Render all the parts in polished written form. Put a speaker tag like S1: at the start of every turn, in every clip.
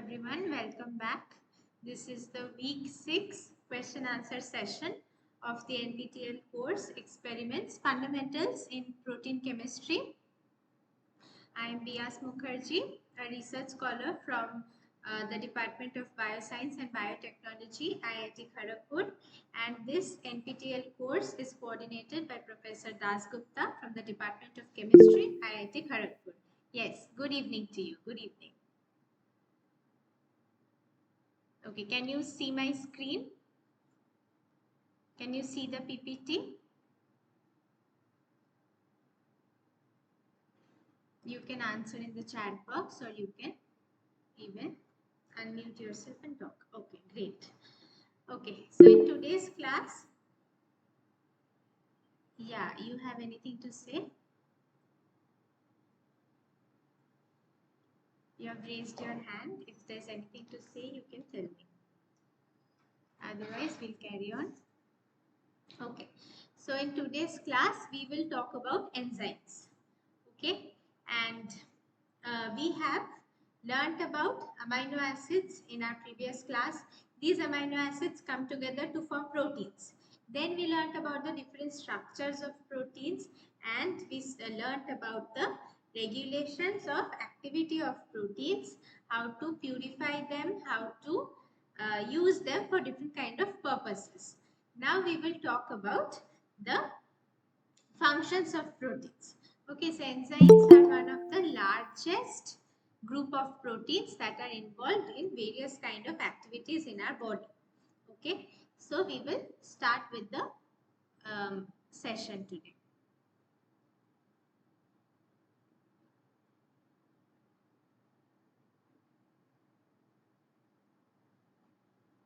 S1: everyone, welcome back. This is the week 6 question answer session of the NPTEL course Experiments Fundamentals in Protein Chemistry. I am Bias Mukherjee, a research scholar from the Department of Bioscience and Biotechnology, IIT Kharagpur, and this NPTEL course is coordinated by Professor Das Gupta from the Department of Chemistry, IIT Kharagpur. Yes, good evening to you. Good evening. Okay, can you see my screen? Can you see the PPT? You can answer in the chat box or you can even unmute yourself and talk. Okay, great. Okay, so in today's class, yeah, you have anything to say? You have raised your hand. If there's anything to say, you can tell me. Otherwise, we'll carry on. Okay, so in today's class, we will talk about enzymes. Okay, and we have learnt about amino acids in our previous class. These amino acids come together to form proteins. Then we learnt about the different structures of proteins, and we learnt about the regulations of activity of proteins, how to purify them, how to use them for different kind of purposes. Now we will talk about the functions of proteins. Okay, so enzymes are one of the largest group of proteins that are involved in various kind of activities in our body. Okay, so we will start with the session today.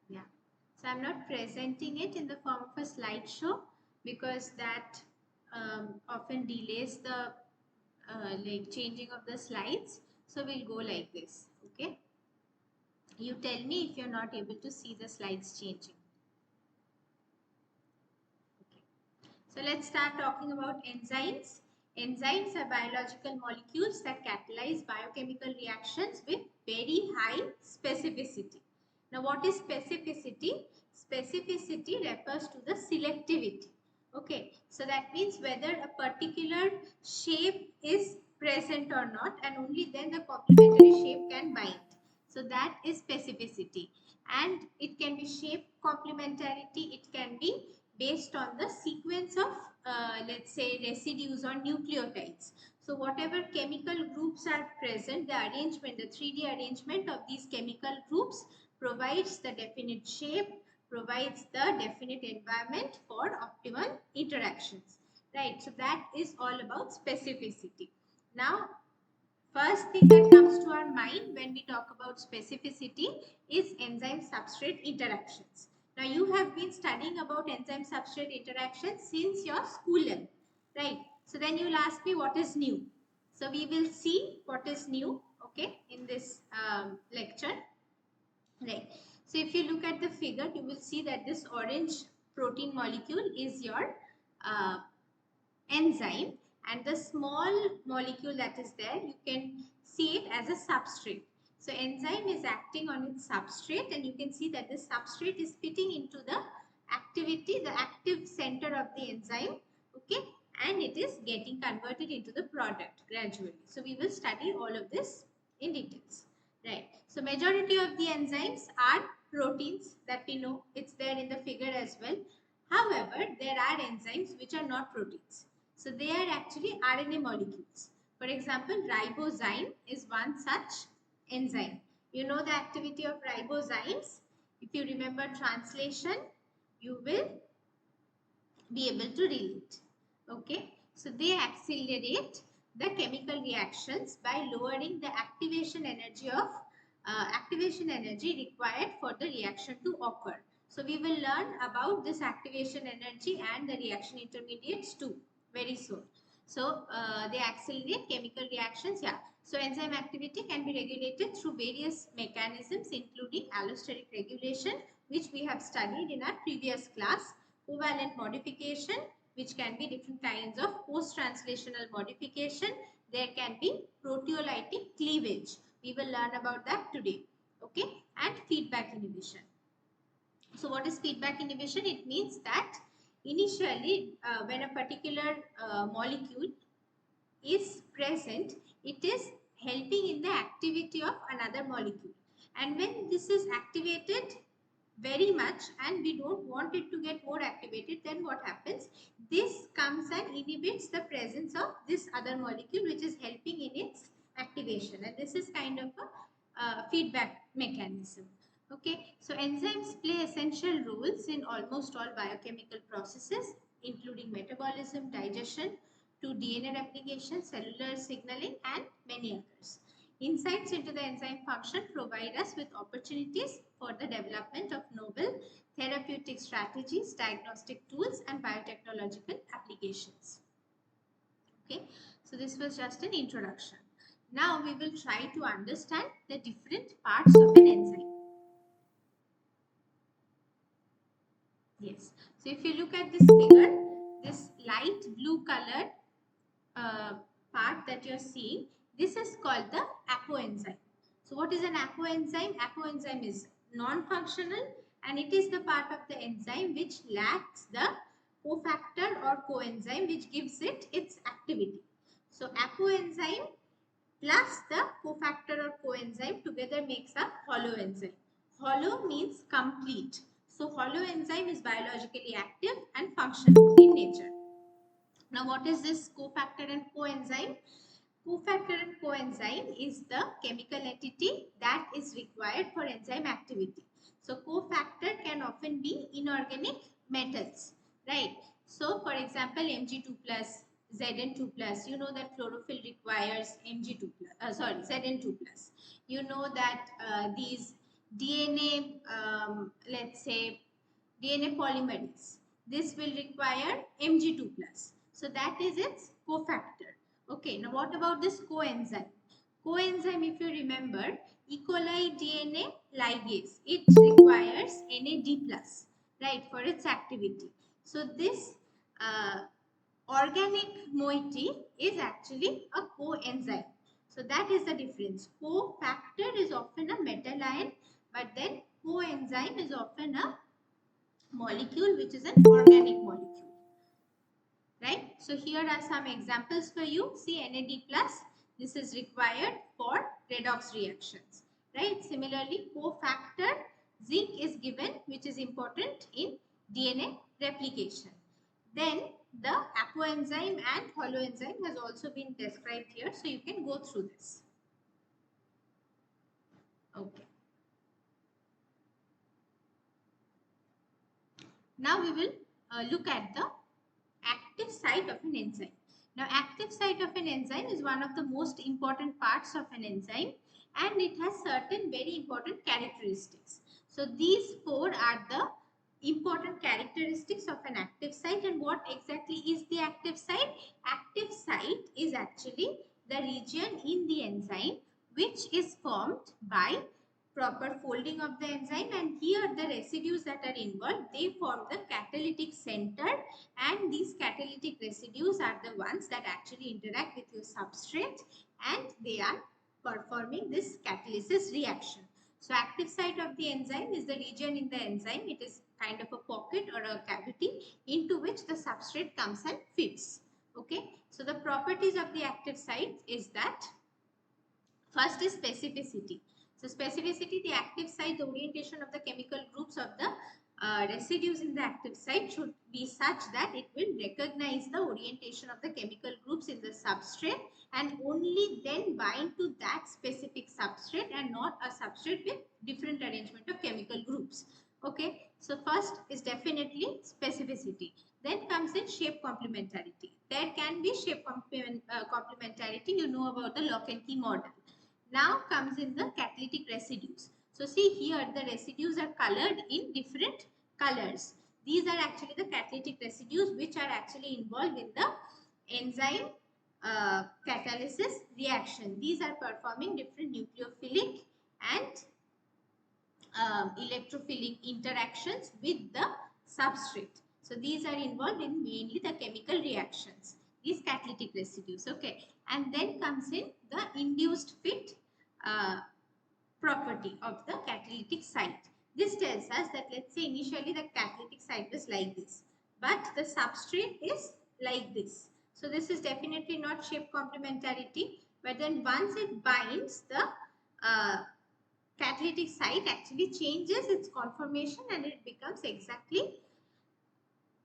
S1: Yeah, so I'm not presenting it in the form of a slideshow because that often delays the like changing of the slides. So we'll go like this. Okay, you tell me if you're not able to see the slides changing. Okay. So let's start talking about enzymes. Enzymes are biological molecules that catalyze biochemical reactions with very high specificity. Now what is specificity? Specificity refers to the selectivity. Okay, so that means whether a particular shape is present or not, and only then the complementary shape can bind. So that is specificity, and it can be shape complementarity, it can be based on the sequence of let's say residues or nucleotides. So whatever chemical groups are present, the arrangement, the 3D arrangement of these chemical groups provides the definite shape, provides the definite environment for optimal interactions, right? So that is all about specificity. Now first thing that comes to our mind when we talk about specificity is enzyme substrate interactions. Now you have been studying about enzyme substrate interactions since your school level, right? So then you'll ask me what is new. So we will see what is new, okay, in this lecture, right? So if you look at the figure, you will see that this orange protein molecule is your enzyme, and the small molecule that is there, you can see it as a substrate. So enzyme is acting on its substrate, and you can see that the substrate is fitting into the activity, the active center of the enzyme, okay, and it is getting converted into the product gradually. So we will study all of this in details, right? So majority of the enzymes are proteins, that we know, it's there in the figure as well. However, there are enzymes which are not proteins. So they are actually RNA molecules. For example, ribozyme is one such enzyme. You know the activity of ribozymes. If you remember translation, you will be able to relate. Okay. So they accelerate the chemical reactions by lowering the activation energy required for the reaction to occur. So we will learn about this activation energy and the reaction intermediates too very soon. So they accelerate chemical reactions. Yeah. So enzyme activity can be regulated through various mechanisms, including allosteric regulation, which we have studied in our previous class, covalent modification, which can be different kinds of post-translational modification. There can be proteolytic cleavage. We will learn about that today. Okay, and feedback inhibition. So what is feedback inhibition? It means that initially when a particular molecule is present, it is helping in the activity of another molecule, and when this is activated very much and we don't want it to get more activated, then what happens? This comes and inhibits the presence of this other molecule which is helping in its activation, and this is kind of a feedback mechanism. Okay, so enzymes play essential roles in almost all biochemical processes, including metabolism, digestion, to DNA replication, cellular signaling, and many others. Insights into the enzyme function provide us with opportunities for the development of novel therapeutic strategies, diagnostic tools, and biotechnological applications. Okay, so this was just an introduction. Now we will try to understand the different parts of an enzyme. Yes, so if you look at this figure, this light blue colored part that you're seeing, this is called the apoenzyme. So what is an apoenzyme? Apoenzyme is non-functional and it is the part of the enzyme which lacks the cofactor or coenzyme which gives it its activity. So apoenzyme plus the cofactor or coenzyme together makes a holoenzyme. Holo means complete. So holoenzyme is biologically active and functional in nature. Now what is this cofactor and coenzyme? Cofactor and coenzyme is the chemical entity that is required for enzyme activity. So cofactor can often be inorganic metals, right? So for example, Mg2 plus, Zn2 plus, you know that chlorophyll requires Mg2 plus, Zn2 plus. You know that these DNA, let's say DNA polymerase, this will require Mg2 plus. So that is its cofactor. Okay, now what about this coenzyme? Coenzyme, if you remember, E. coli DNA ligase, it requires NAD+, right, for its activity. So this organic moiety is actually a coenzyme. So that is the difference. Cofactor is often a metal ion, but then coenzyme is often a molecule which is an organic molecule. Right, so here are some examples for you. See, NAD plus, this is required for redox reactions, right? Similarly, cofactor zinc is given, which is important in DNA replication. Then the apoenzyme and holoenzyme has also been described here, so you can go through this. Okay, now we will look at the active site of an enzyme. Now, active site of an enzyme is one of the most important parts of an enzyme and it has certain very important characteristics. So, these four are the important characteristics of an active site. And what exactly is the active site? Active site is actually the region in the enzyme which is formed by proper folding of the enzyme, and here the residues that are involved, they form the catalytic center, and these catalytic residues are the ones that actually interact with your substrate and they are performing this catalysis reaction. So active site of the enzyme is the region in the enzyme. It is kind of a pocket or a cavity into which the substrate comes and fits. Okay, so the properties of the active site is that first is specificity. So specificity, the active site, the orientation of the chemical groups of the residues in the active site should be such that it will recognize the orientation of the chemical groups in the substrate and only then bind to that specific substrate and not a substrate with different arrangement of chemical groups. Okay, so first is definitely specificity. Then comes in shape complementarity. There can be shape complementarity. You know about the lock and key model. Now comes in the catalytic residues. So see here the residues are colored in different colors. These are actually the catalytic residues which are actually involved in the enzyme catalysis reaction. These are performing different nucleophilic and electrophilic interactions with the substrate. So these are involved in mainly the chemical reactions, these catalytic residues. Okay, and then comes in the induced fit property of the catalytic site. This tells us that, let's say initially the catalytic site was like this, but the substrate is like this. So this is definitely not shape complementarity, but then once it binds, the catalytic site actually changes its conformation and it becomes exactly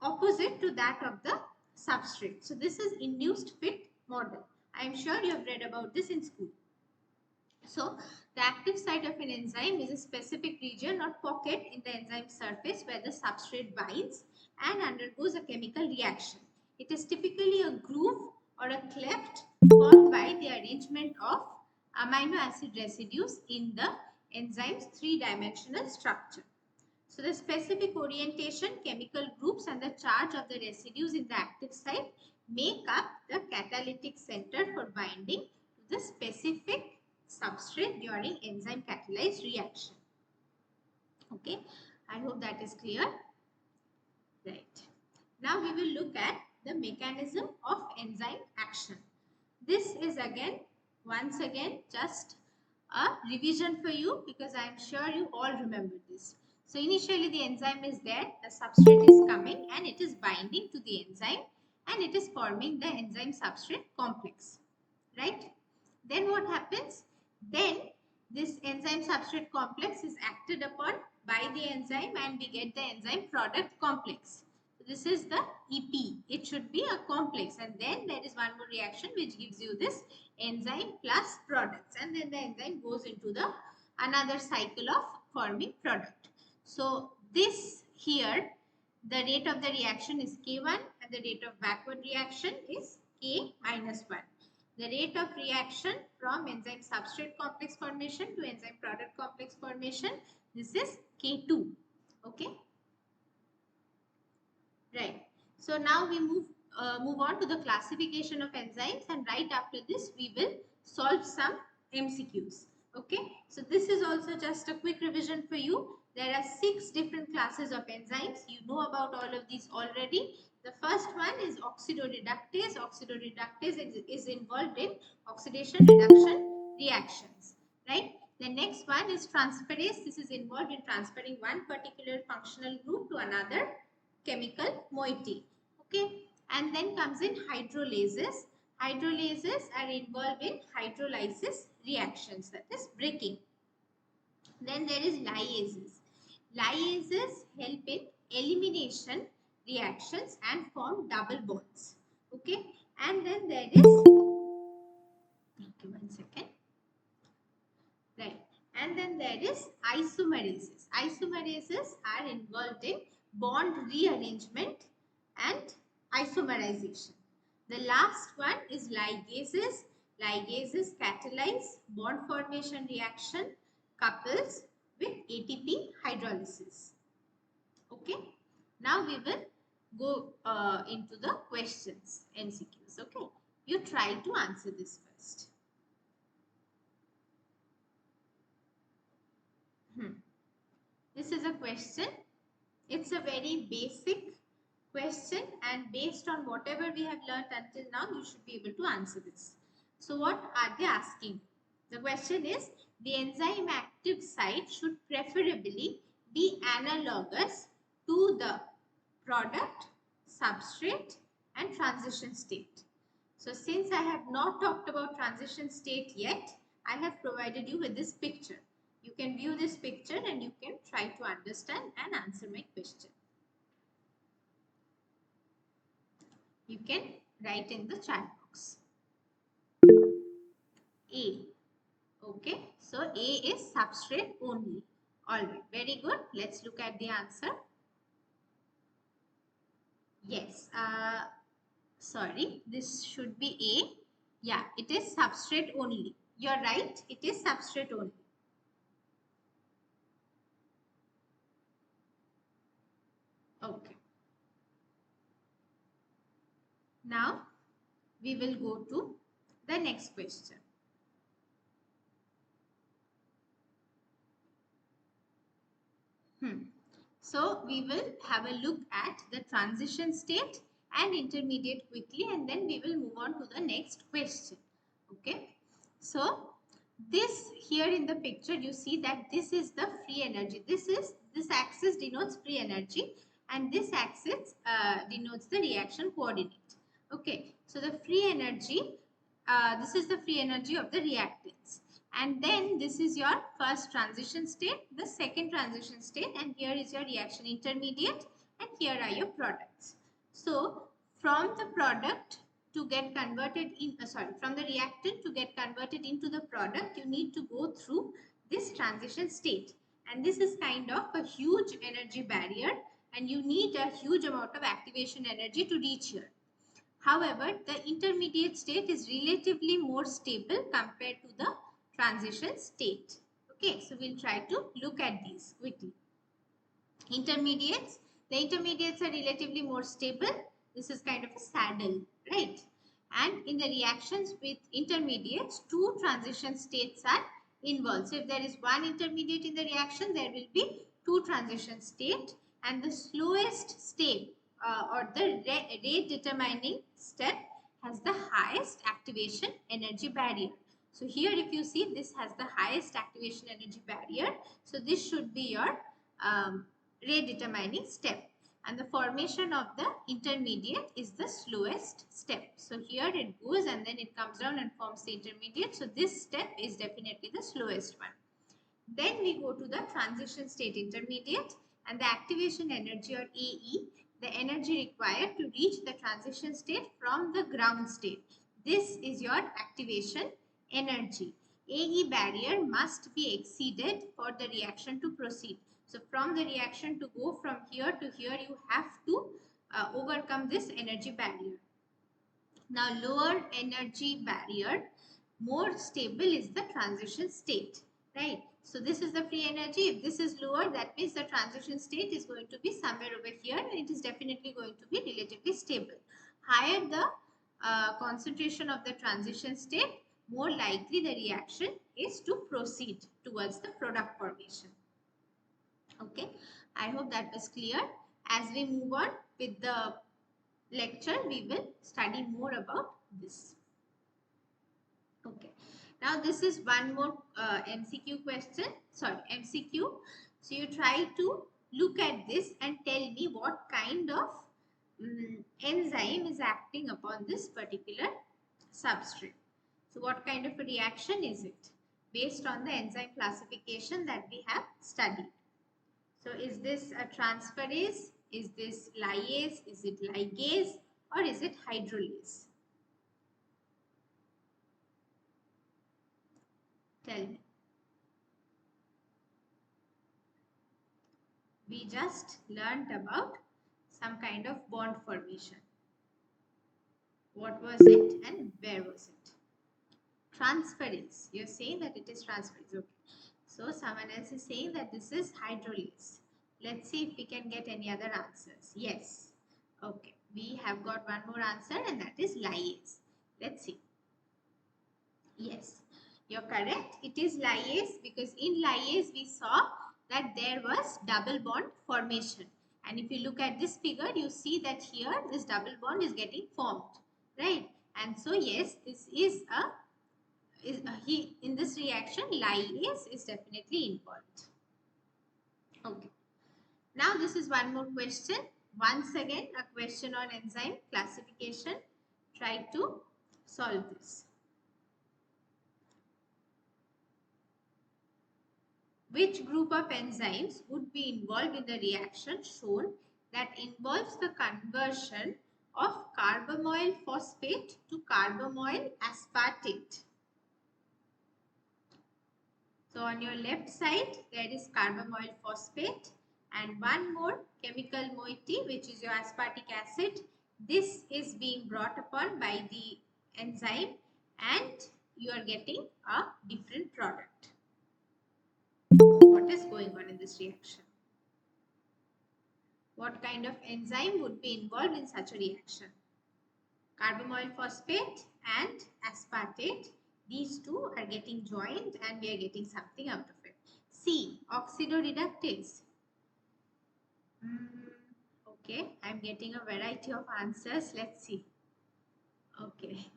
S1: opposite to that of the substrate. So this is induced fit model. I am sure you have read about this in school. So the active site of an enzyme is a specific region or pocket in the enzyme surface where the substrate binds and undergoes a chemical reaction. It is typically a groove or a cleft formed by the arrangement of amino acid residues in the enzyme's three-dimensional structure. So the specific orientation, chemical groups and the charge of the residues in the active site make up the catalytic center for binding to the specific substrate during enzyme catalyzed reaction. Okay, I hope that is clear. Right. Now we will look at the mechanism of enzyme action. This is once again just a revision for you because I am sure you all remember this. So initially the enzyme is there, the substrate is coming and it is binding to the enzyme and it is forming the enzyme substrate complex, right? Then what happens? Then this enzyme substrate complex is acted upon by the enzyme and we get the enzyme product complex. So this is the EP. It should be a complex and then there is one more reaction which gives you this enzyme plus products and then the enzyme goes into the another cycle of forming product. So this here, the rate of the reaction is K1 and the rate of backward reaction is K minus 1. The rate of reaction from enzyme substrate complex formation to enzyme product complex formation, this is K2. Okay. Right. So now we move on to the classification of enzymes and right after this we will solve some MCQs. Okay. So this is also just a quick revision for you. There are 6 different classes of enzymes. You know about all of these already. The first one is oxidoreductase. Oxidoreductase is involved in oxidation reduction reactions. Right. The next one is transferase. This is involved in transferring one particular functional group to another chemical moiety. Okay. And then comes in hydrolases. Hydrolases are involved in hydrolysis reactions, that is breaking. Then there is lyases. Lyases help in elimination reactions and form double bonds. Okay. And then there is, okay, one second. Right. And then there is isomerases. Isomerases are involved in bond rearrangement and isomerization. The last one is ligases. Ligases catalyze bond formation reaction couples with ATP hydrolysis. Okay. Now we will go into the questions, MCQs. Okay. You try to answer this first. This is a question. It's a very basic question and based on whatever we have learnt until now, you should be able to answer this. So what are they asking? The question is, the enzyme active site should preferably be analogous to the product, substrate and transition state. So since I have not talked about transition state yet, I have provided you with this picture. You can view this picture and you can try to understand and answer my question. You can write in the chat box. A. Okay, so A is substrate only. Alright, very good. Let's look at the answer. Yes, sorry, this should be A. Yeah, it is substrate only. You're right, it is substrate only. Okay. Now, we will go to the next question. So, we will have a look at the transition state and intermediate quickly and then we will move on to the next question. Okay. So, This here in the picture, you see that this is the free energy. This axis denotes free energy, and this axis denotes the reaction coordinate. Okay, so the free energy, this is the free energy of the reactants, and then this is your first transition state, the second transition state, and here is your reaction intermediate, and here are your products. So from the product to get converted in, from the reactant to get converted into the product, you need to go through this transition state, and this is kind of a huge energy barrier, and you need a huge amount of activation energy to reach here. However, the intermediate state is relatively more stable compared to the transition state. Okay, so we'll try to look at these quickly. Intermediates, the intermediates are relatively more stable. This is kind of a saddle, right? And in the reactions with intermediates, two transition states are involved. So if there is one intermediate in the reaction, there will be two transition states, and the slowest step or the rate determining step has the highest activation energy barrier. So here if you see, this has the highest activation energy barrier. So this should be your rate determining step, and the formation of the intermediate is the slowest step. So here it goes and then it comes down and forms the intermediate. So this step is definitely the slowest one. Then we go to the transition state intermediate, and the activation energy, or AE, the energy required to reach the transition state from the ground state. This is your activation energy. AE barrier must be exceeded for the reaction to proceed. So from the reaction to go from here to here, you have to overcome this energy barrier. Now lower energy barrier, more stable is the transition state, right? So this is the free energy. If this is lower, that means the transition state is going to be somewhere over here, and it is definitely going to be relatively stable. Higher the concentration of the transition state, more likely the reaction is to proceed towards the product formation. Okay, I hope that was clear. As we move on with the lecture, we will study more about this. Okay, now this is one more MCQ question, MCQ. So you try to look at this and tell me what kind of enzyme is acting upon this particular substrate. So what kind of a reaction is it based on the enzyme classification that we have studied? So is this a transferase? Is this lyase? Is it ligase? Or is it hydrolase? Tell me. We just learnt about some kind of bond formation. What was it and where was it? Transferase. You're saying that it is transferase. Okay. So someone else is saying that this is hydrolase. Let's see if we can get any other answers. Yes. Okay. We have got one more answer, and that is lyase. Let's see. Yes. You're correct. It is lyase, because in lyase we saw that there was double bond formation. And if you look at this figure, you see that here this double bond is getting formed. Right. And so yes, this is in this reaction, lyase is definitely involved. Okay. Now this is one more question. Once again, a question on enzyme classification. Try to solve this. Which group of enzymes would be involved in the reaction shown that involves the conversion of carbamoyl phosphate to carbamoyl aspartate? So on your left side, there is carbamoyl phosphate and one more chemical moiety, which is your aspartic acid. This is being brought upon by the enzyme, and you are getting a different product. What is going on in this reaction? What kind of enzyme would be involved in such a reaction? Carbamoyl phosphate and aspartate. These two are getting joined and we are getting something out of it. C. Oxidoreductase. Okay, I am getting a variety of answers. Let's see. Okay,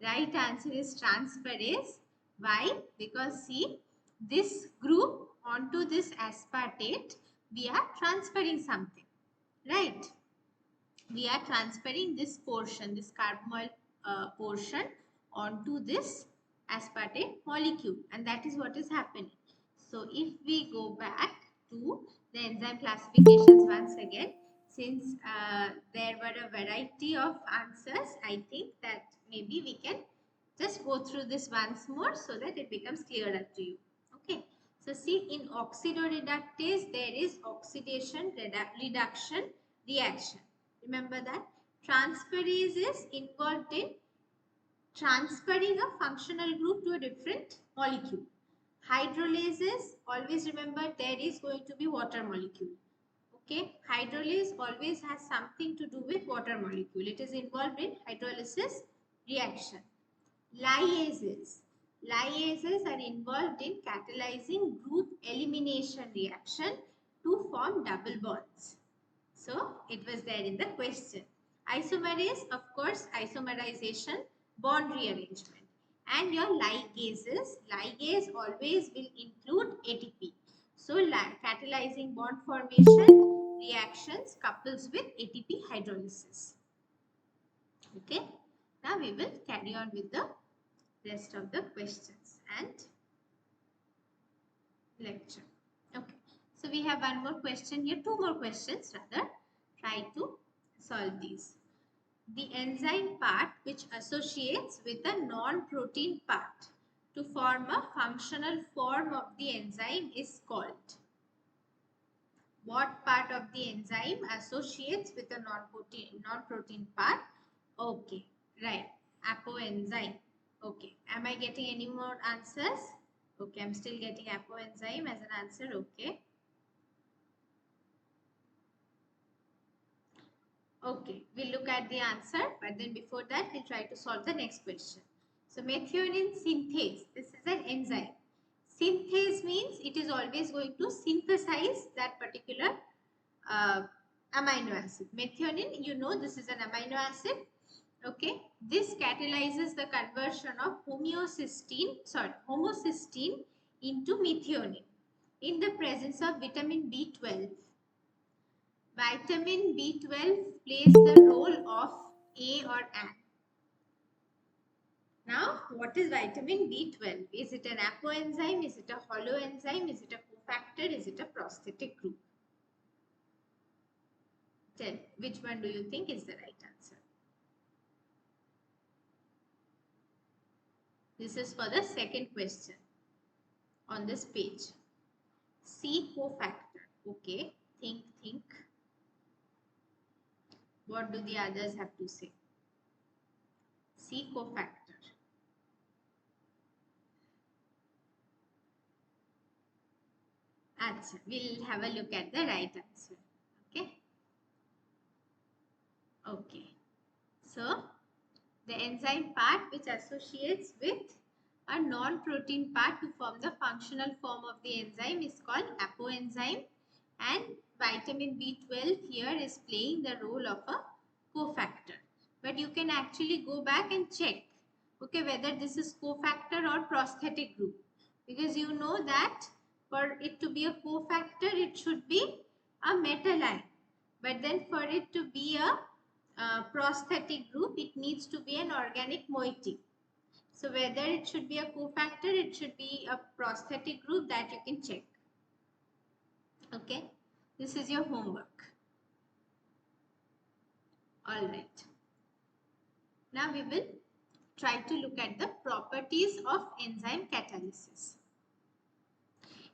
S1: right answer is transferase. Why? Because see, this group onto this aspartate, we are transferring something, right? We are transferring this portion, this carbonyl portion onto this aspartate molecule, and that is what is happening. So if we go back to the enzyme classifications once again, since there were a variety of answers, I think that maybe we can just go through this once more so that it becomes clearer to you. Okay. So see, in oxidoreductase, there is oxidation reduction reaction. Remember that transferase is involved in transferring a functional group to a different molecule. Hydrolases, always remember there is going to be water molecule. Okay, hydrolase always has something to do with water molecule. It is involved in hydrolysis reaction. Liases. Liases are involved in catalyzing group elimination reaction to form double bonds. So it was there in the question. Isomerase, of course, isomerization, bond rearrangement. And your ligases, ligase always will include ATP. So catalyzing bond formation reactions couples with ATP hydrolysis. Okay. Now we will carry on with the rest of the questions and lecture. Okay. So we have one more question here, two more questions rather. Try to solve these. The enzyme part which associates with the non-protein part to form a functional form of the enzyme is called. What part of the enzyme associates with the non-protein part? Okay, right. Apoenzyme. Okay. Am I getting any more answers? Okay, I'm still getting apoenzyme as an answer. Okay. Okay, we'll look at the answer, but then before that, we'll try to solve the next question. So, methionine synthase, this is an enzyme. Synthase means it is always going to synthesize that particular amino acid. Methionine, you know, this is an amino acid. Okay, this catalyzes the conversion of homocysteine into methionine in the presence of vitamin B12. Vitamin B12 plays the role of A or AN. Now, what is vitamin B12? Is it an apoenzyme? Is it a holoenzyme? Is it a cofactor? Is it a prosthetic group? Tell, which one do you think is the right answer? This is for the second question on this page. C, cofactor. Okay, think. What do the others have to say? C, cofactor. Answer. We'll have a look at the right answer. Okay. Okay. So, the enzyme part which associates with a non-protein part to form the functional form of the enzyme is called apoenzyme, and vitamin B12 here is playing the role of a cofactor. But you can actually go back and check, okay, whether this is cofactor or prosthetic group, because you know that for it to be a cofactor it should be a metal ion, but then for it to be a prosthetic group it needs to be an organic moiety. So whether it should be a cofactor, it should be a prosthetic group, that you can check. Okay, this is your homework. All right. Now we will try to look at the properties of enzyme catalysis.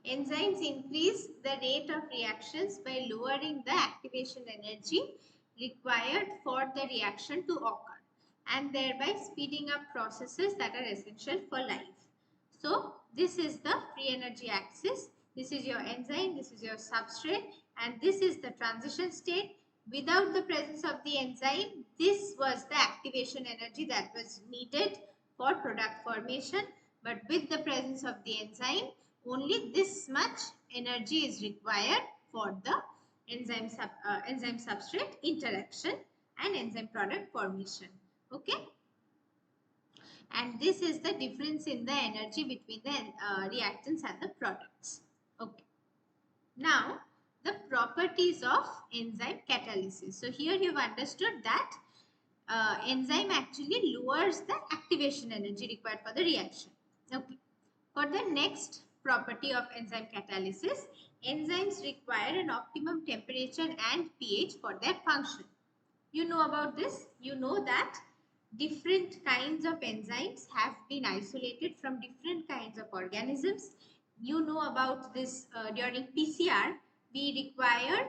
S1: Enzymes increase the rate of reactions by lowering the activation energy required for the reaction to occur, and thereby speeding up processes that are essential for life. So this is the free energy axis. This is your enzyme, this is your substrate, and this is the transition state. Without the presence of the enzyme, this was the activation energy that was needed for product formation. But with the presence of the enzyme, only this much energy is required for the enzyme substrate interaction and enzyme product formation. Okay. and this is the difference in the energy between the reactants and the products. Okay. Now, the properties of enzyme catalysis. So here you have understood that enzyme actually lowers the activation energy required for the reaction. Okay. For the next property of enzyme catalysis, enzymes require an optimum temperature and pH for their function. You know about this. You know that different kinds of enzymes have been isolated from different kinds of organisms. You know about this during PCR, we require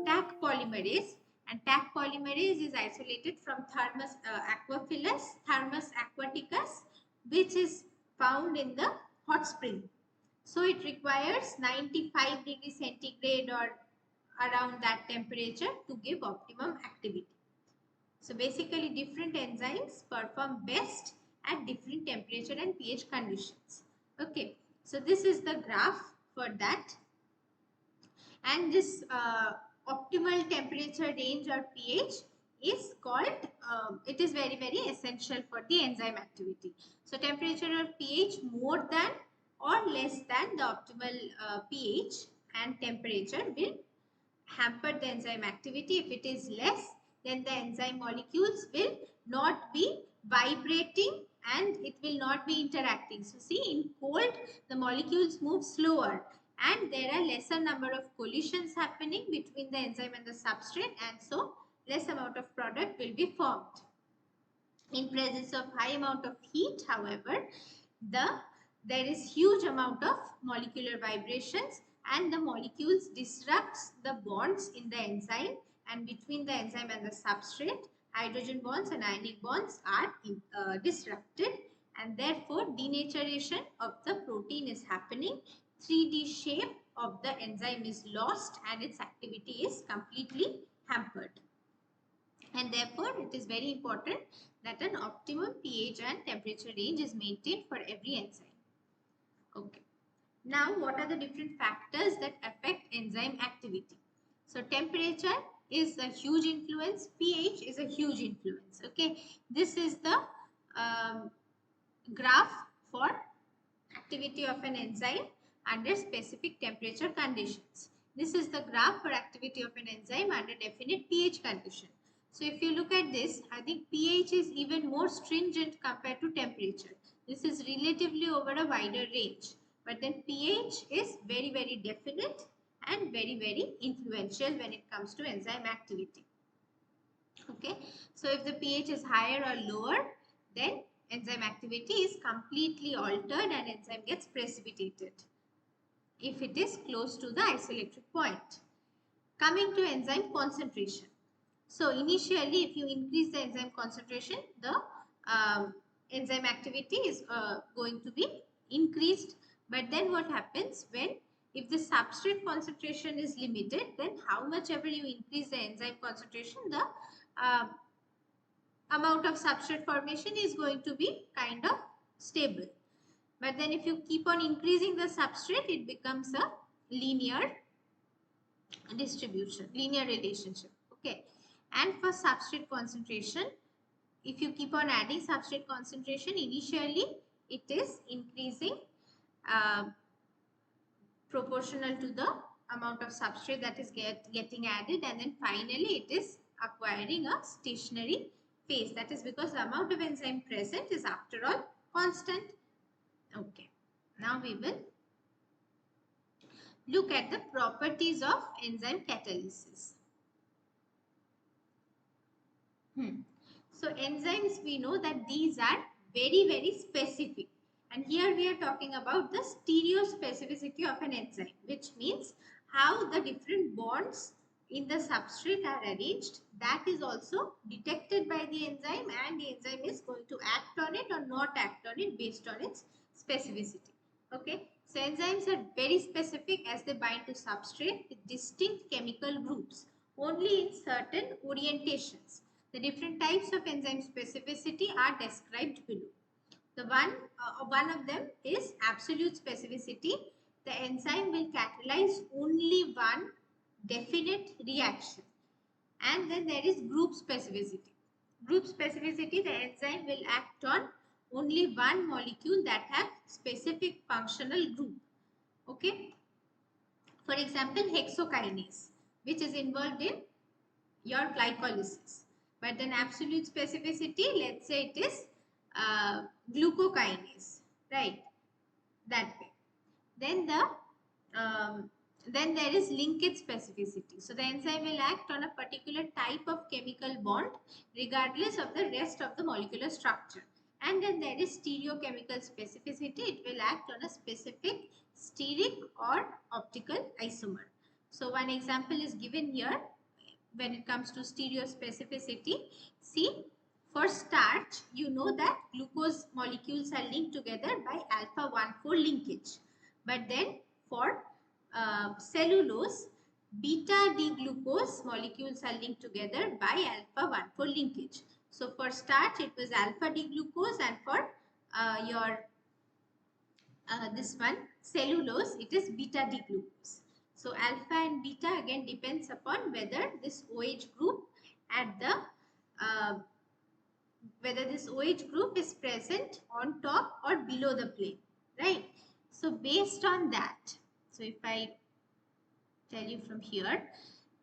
S1: Taq polymerase, and Taq polymerase is isolated from Thermus aquaphilus, Thermus aquaticus, which is found in the hot spring. So it requires 95 degrees centigrade or around that temperature to give optimum activity. So basically different enzymes perform best at different temperature and pH conditions. Okay, so this is the graph for that, and this optimal temperature range or pH is called, it is very essential for the enzyme activity. So temperature or pH more than or less than the optimal pH and temperature will hamper the enzyme activity. If it is less, then the enzyme molecules will not be vibrating and it will not be interacting. So see, in cold the molecules move slower and there are lesser number of collisions happening between the enzyme and the substrate, and so less amount of product will be formed. In presence of high amount of heat, however, there is huge amount of molecular vibrations and the molecules disrupts the bonds in the enzyme, and between the enzyme and the substrate, hydrogen bonds and ionic bonds are disrupted, and therefore denaturation of the protein is happening. 3D shape of the enzyme is lost and its activity is completely hampered. And therefore, it is very important that an optimum pH and temperature range is maintained for every enzyme. Okay. Now, what are the different factors that affect enzyme activity? So, temperature is a huge influence. pH is a huge influence. Okay. This is the graph for activity of an enzyme under specific temperature conditions. This is the graph for activity of an enzyme under definite pH condition. So if you look at this, I think pH is even more stringent compared to temperature. This is relatively over a wider range. But then pH is very definite and very influential when it comes to enzyme activity. Okay. So if the pH is higher or lower, then enzyme activity is completely altered and enzyme gets precipitated if it is close to the isoelectric point. Coming to enzyme concentration. So initially, if you increase the enzyme concentration, the enzyme activity is going to be increased. But then what happens when, if the substrate concentration is limited, then how much ever you increase the enzyme concentration, the amount of substrate formation is going to be kind of stable. But then if you keep on increasing the substrate, it becomes a linear distribution, linear relationship. Okay. And for substrate concentration, if you keep on adding substrate concentration, initially it is increasing proportional to the amount of substrate that is getting added, and then finally it is acquiring a stationary phase. That is because the amount of enzyme present is after all constant. Okay. Now we will look at the properties of enzyme catalysis. So enzymes, we know that these are very specific, and here we are talking about the stereospecificity of an enzyme, which means how the different bonds in the substrate are arranged. That is also detected by the enzyme, and the enzyme is going to act on it or not act on it based on its specificity. Okay, so enzymes are very specific as they bind to substrate with distinct chemical groups only in certain orientations. The different types of enzyme specificity are described below. The one of them is absolute specificity. The enzyme will catalyze only one definite reaction. And then there is group specificity. Group specificity, the enzyme will act on only one molecule that have specific functional group. Okay. For example, hexokinase, which is involved in your glycolysis. But then absolute specificity, let's say it is glucokinase, right? That way. Then then there is linkage specificity. So the enzyme will act on a particular type of chemical bond regardless of the rest of the molecular structure. And then there is stereochemical specificity. It will act on a specific steric or optical isomer. So one example is given here when it comes to stereospecificity. See, for starch, you know that glucose molecules are linked together by alpha 1,4 linkage. But then for cellulose, beta D-glucose molecules are linked together by alpha 1,4 linkage. So for starch, it was alpha D-glucose, and for your this one cellulose, it is beta D-glucose. So alpha and beta again depends upon whether this OH group at the whether this OH group is present on top or below the plane, right? So based on that, so if I tell you from here,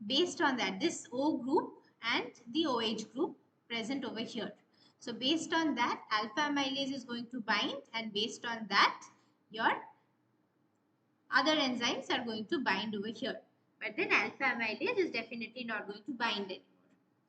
S1: based on that, this O group and the OH group present over here. So based on that, alpha amylase is going to bind, and based on that, your other enzymes are going to bind over here. But then alpha amylase is definitely not going to bind anymore,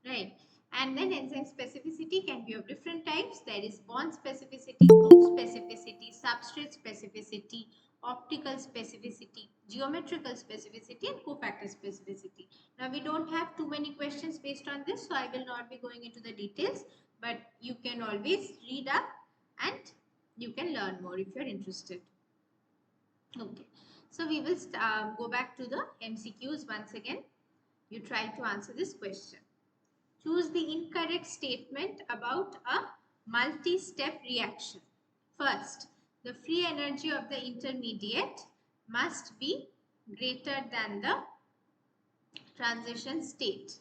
S1: right? And then enzyme specificity can be of different types. There is bond specificity, group specificity, substrate specificity, optical specificity, geometrical specificity, and cofactor specificity. Now we don't have too many questions based on this, so I will not be going into the details, but you can always read up and you can learn more if you're interested. Okay, so we will go back to the MCQs once again. You try to answer this question. Choose the incorrect statement about a multi-step reaction. First, the free energy of the intermediate must be greater than the transition state.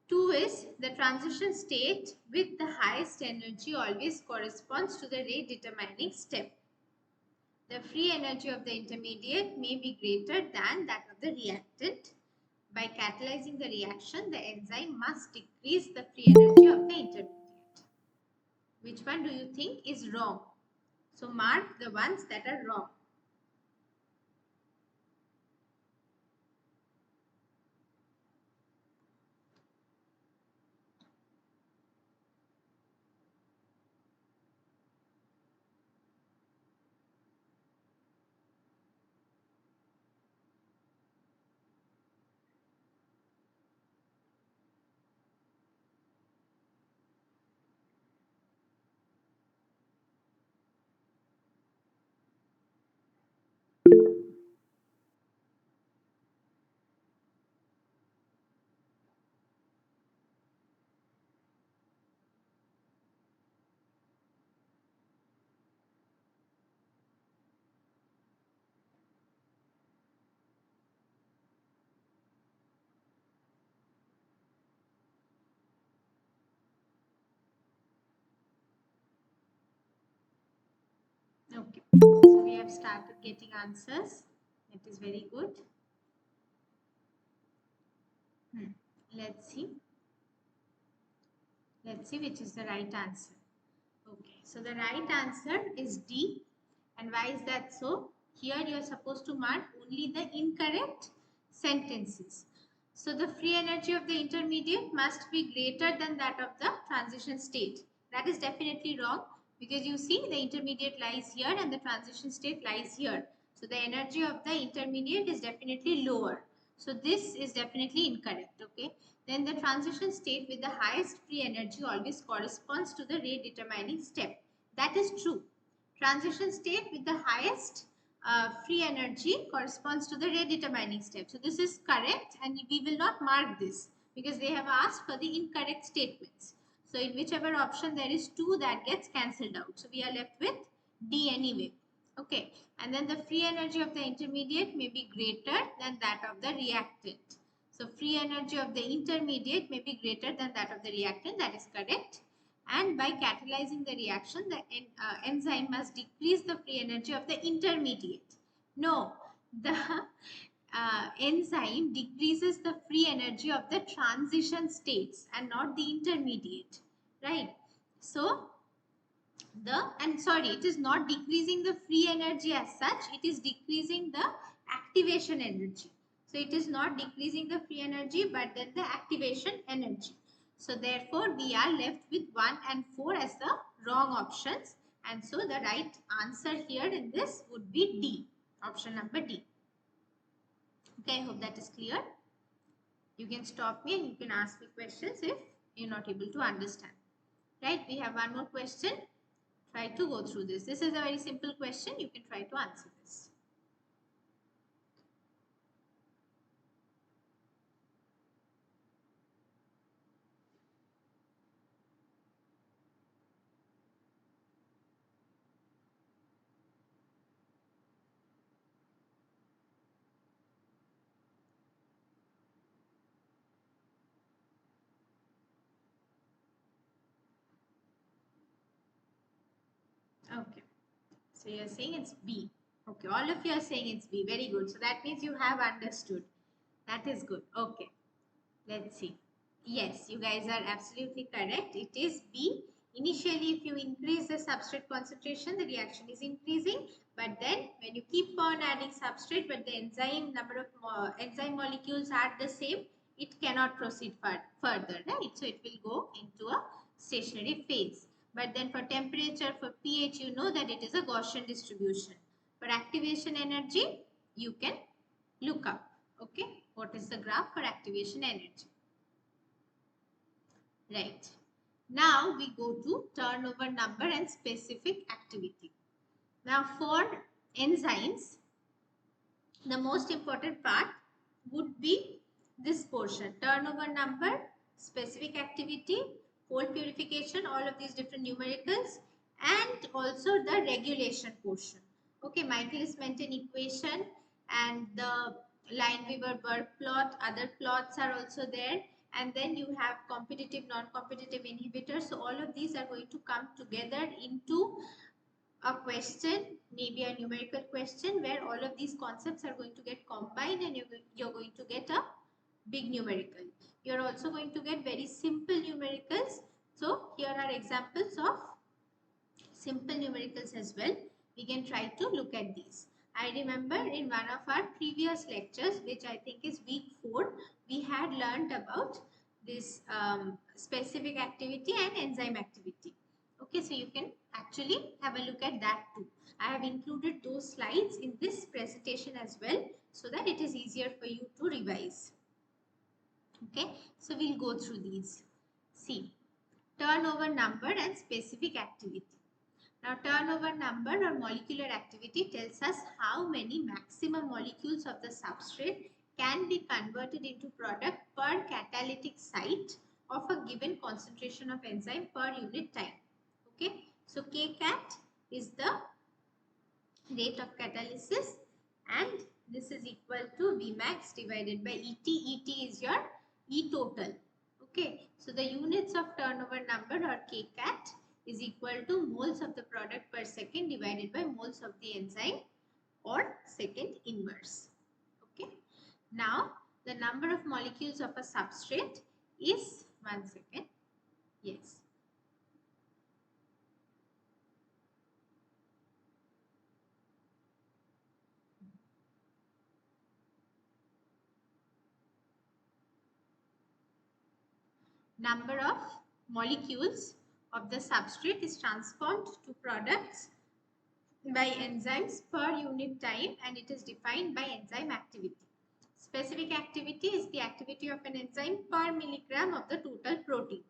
S1: 2 is the transition state with the highest energy always corresponds to the rate determining step. The free energy of the intermediate may be greater than that of the reactant. By catalyzing the reaction, the enzyme must decrease the free energy of the intermediate. Which one do you think is wrong? So mark the ones that are wrong. Okay, so we have started getting answers. It is very good. Let's see. Let's see which is the right answer. Okay, so the right answer is D. And why is that so? Here you are supposed to mark only the incorrect sentences. So the free energy of the intermediate must be greater than that of the transition state. That is definitely wrong, because you see the intermediate lies here and the transition state lies here. So the energy of the intermediate is definitely lower. So this is definitely incorrect. Okay. Then the transition state with the highest free energy always corresponds to the rate determining step. That is true. Transition state with the highest free energy corresponds to the rate determining step. So this is correct, and we will not mark this because they have asked for the incorrect statements. So in whichever option there is 2, that gets cancelled out. So we are left with D anyway. Okay, and then the free energy of the intermediate may be greater than that of the reactant. So free energy of the intermediate may be greater than that of the reactant. That is correct. and by catalyzing the reaction, the enzyme must decrease the free energy of the intermediate. No, the enzyme decreases the free energy of the transition states and not the intermediate, right? So it is not decreasing the free energy as such, it is decreasing the activation energy. So it is not decreasing the free energy but then the activation energy. So therefore we are left with 1 and 4 as the wrong options, and so the right answer here in this would be D, option number D. Okay, I hope that is clear. You can stop me and you can ask me questions if you're not able to understand. Right, we have one more question. Try to go through this. This is a very simple question. You can try to answer this. Okay. So you are saying it's B. Okay. All of you are saying it's B. Very good. So that means you have understood. That is good. Okay. Let's see. Yes, you guys are absolutely correct. It is B. Initially, if you increase the substrate concentration, the reaction is increasing. But then, when you keep on adding substrate, but the enzyme number of enzyme molecules are the same, it cannot proceed further, right? So it will go into a stationary phase. But then for temperature, for pH, you know that it is a Gaussian distribution. For activation energy, you can look up. Okay, what is the graph for activation energy? Right. Now we go to turnover number and specific activity. Now for enzymes, the most important part would be this portion: turnover number, specific activity, cold purification, all of these different numericals, and also the regulation portion. Okay, Michaelis-Menten equation and the Lineweaver-Burke plot, other plots are also there, and then you have competitive, non-competitive inhibitors. So all of these are going to come together into a question, maybe a numerical question, where all of these concepts are going to get combined and you're going to get a big numerical. You're also going to get very simple numericals. So here are examples of simple numericals as well. We can try to look at these. I remember in one of our previous lectures, which I think is week 4, we had learned about this specific activity and enzyme activity. Okay, so you can actually have a look at that too. I have included those slides in this presentation as well, so that it is easier for you to revise. Okay, so we'll go through these. See, turnover number and specific activity. Now, turnover number or molecular activity tells us how many maximum molecules of the substrate can be converted into product per catalytic site of a given concentration of enzyme per unit time. Okay, so Kcat is the rate of catalysis, and this is equal to Vmax divided by Et. Et is your E total. Okay, so the units of turnover number or Kcat is equal to moles of the product per second divided by moles of the enzyme or second inverse. Okay, now the number of molecules of a substrate is, one second, yes, number of molecules of the substrate is transformed to products by enzymes per unit time, and it is defined by enzyme activity. Specific activity is the activity of an enzyme per milligram of the total protein.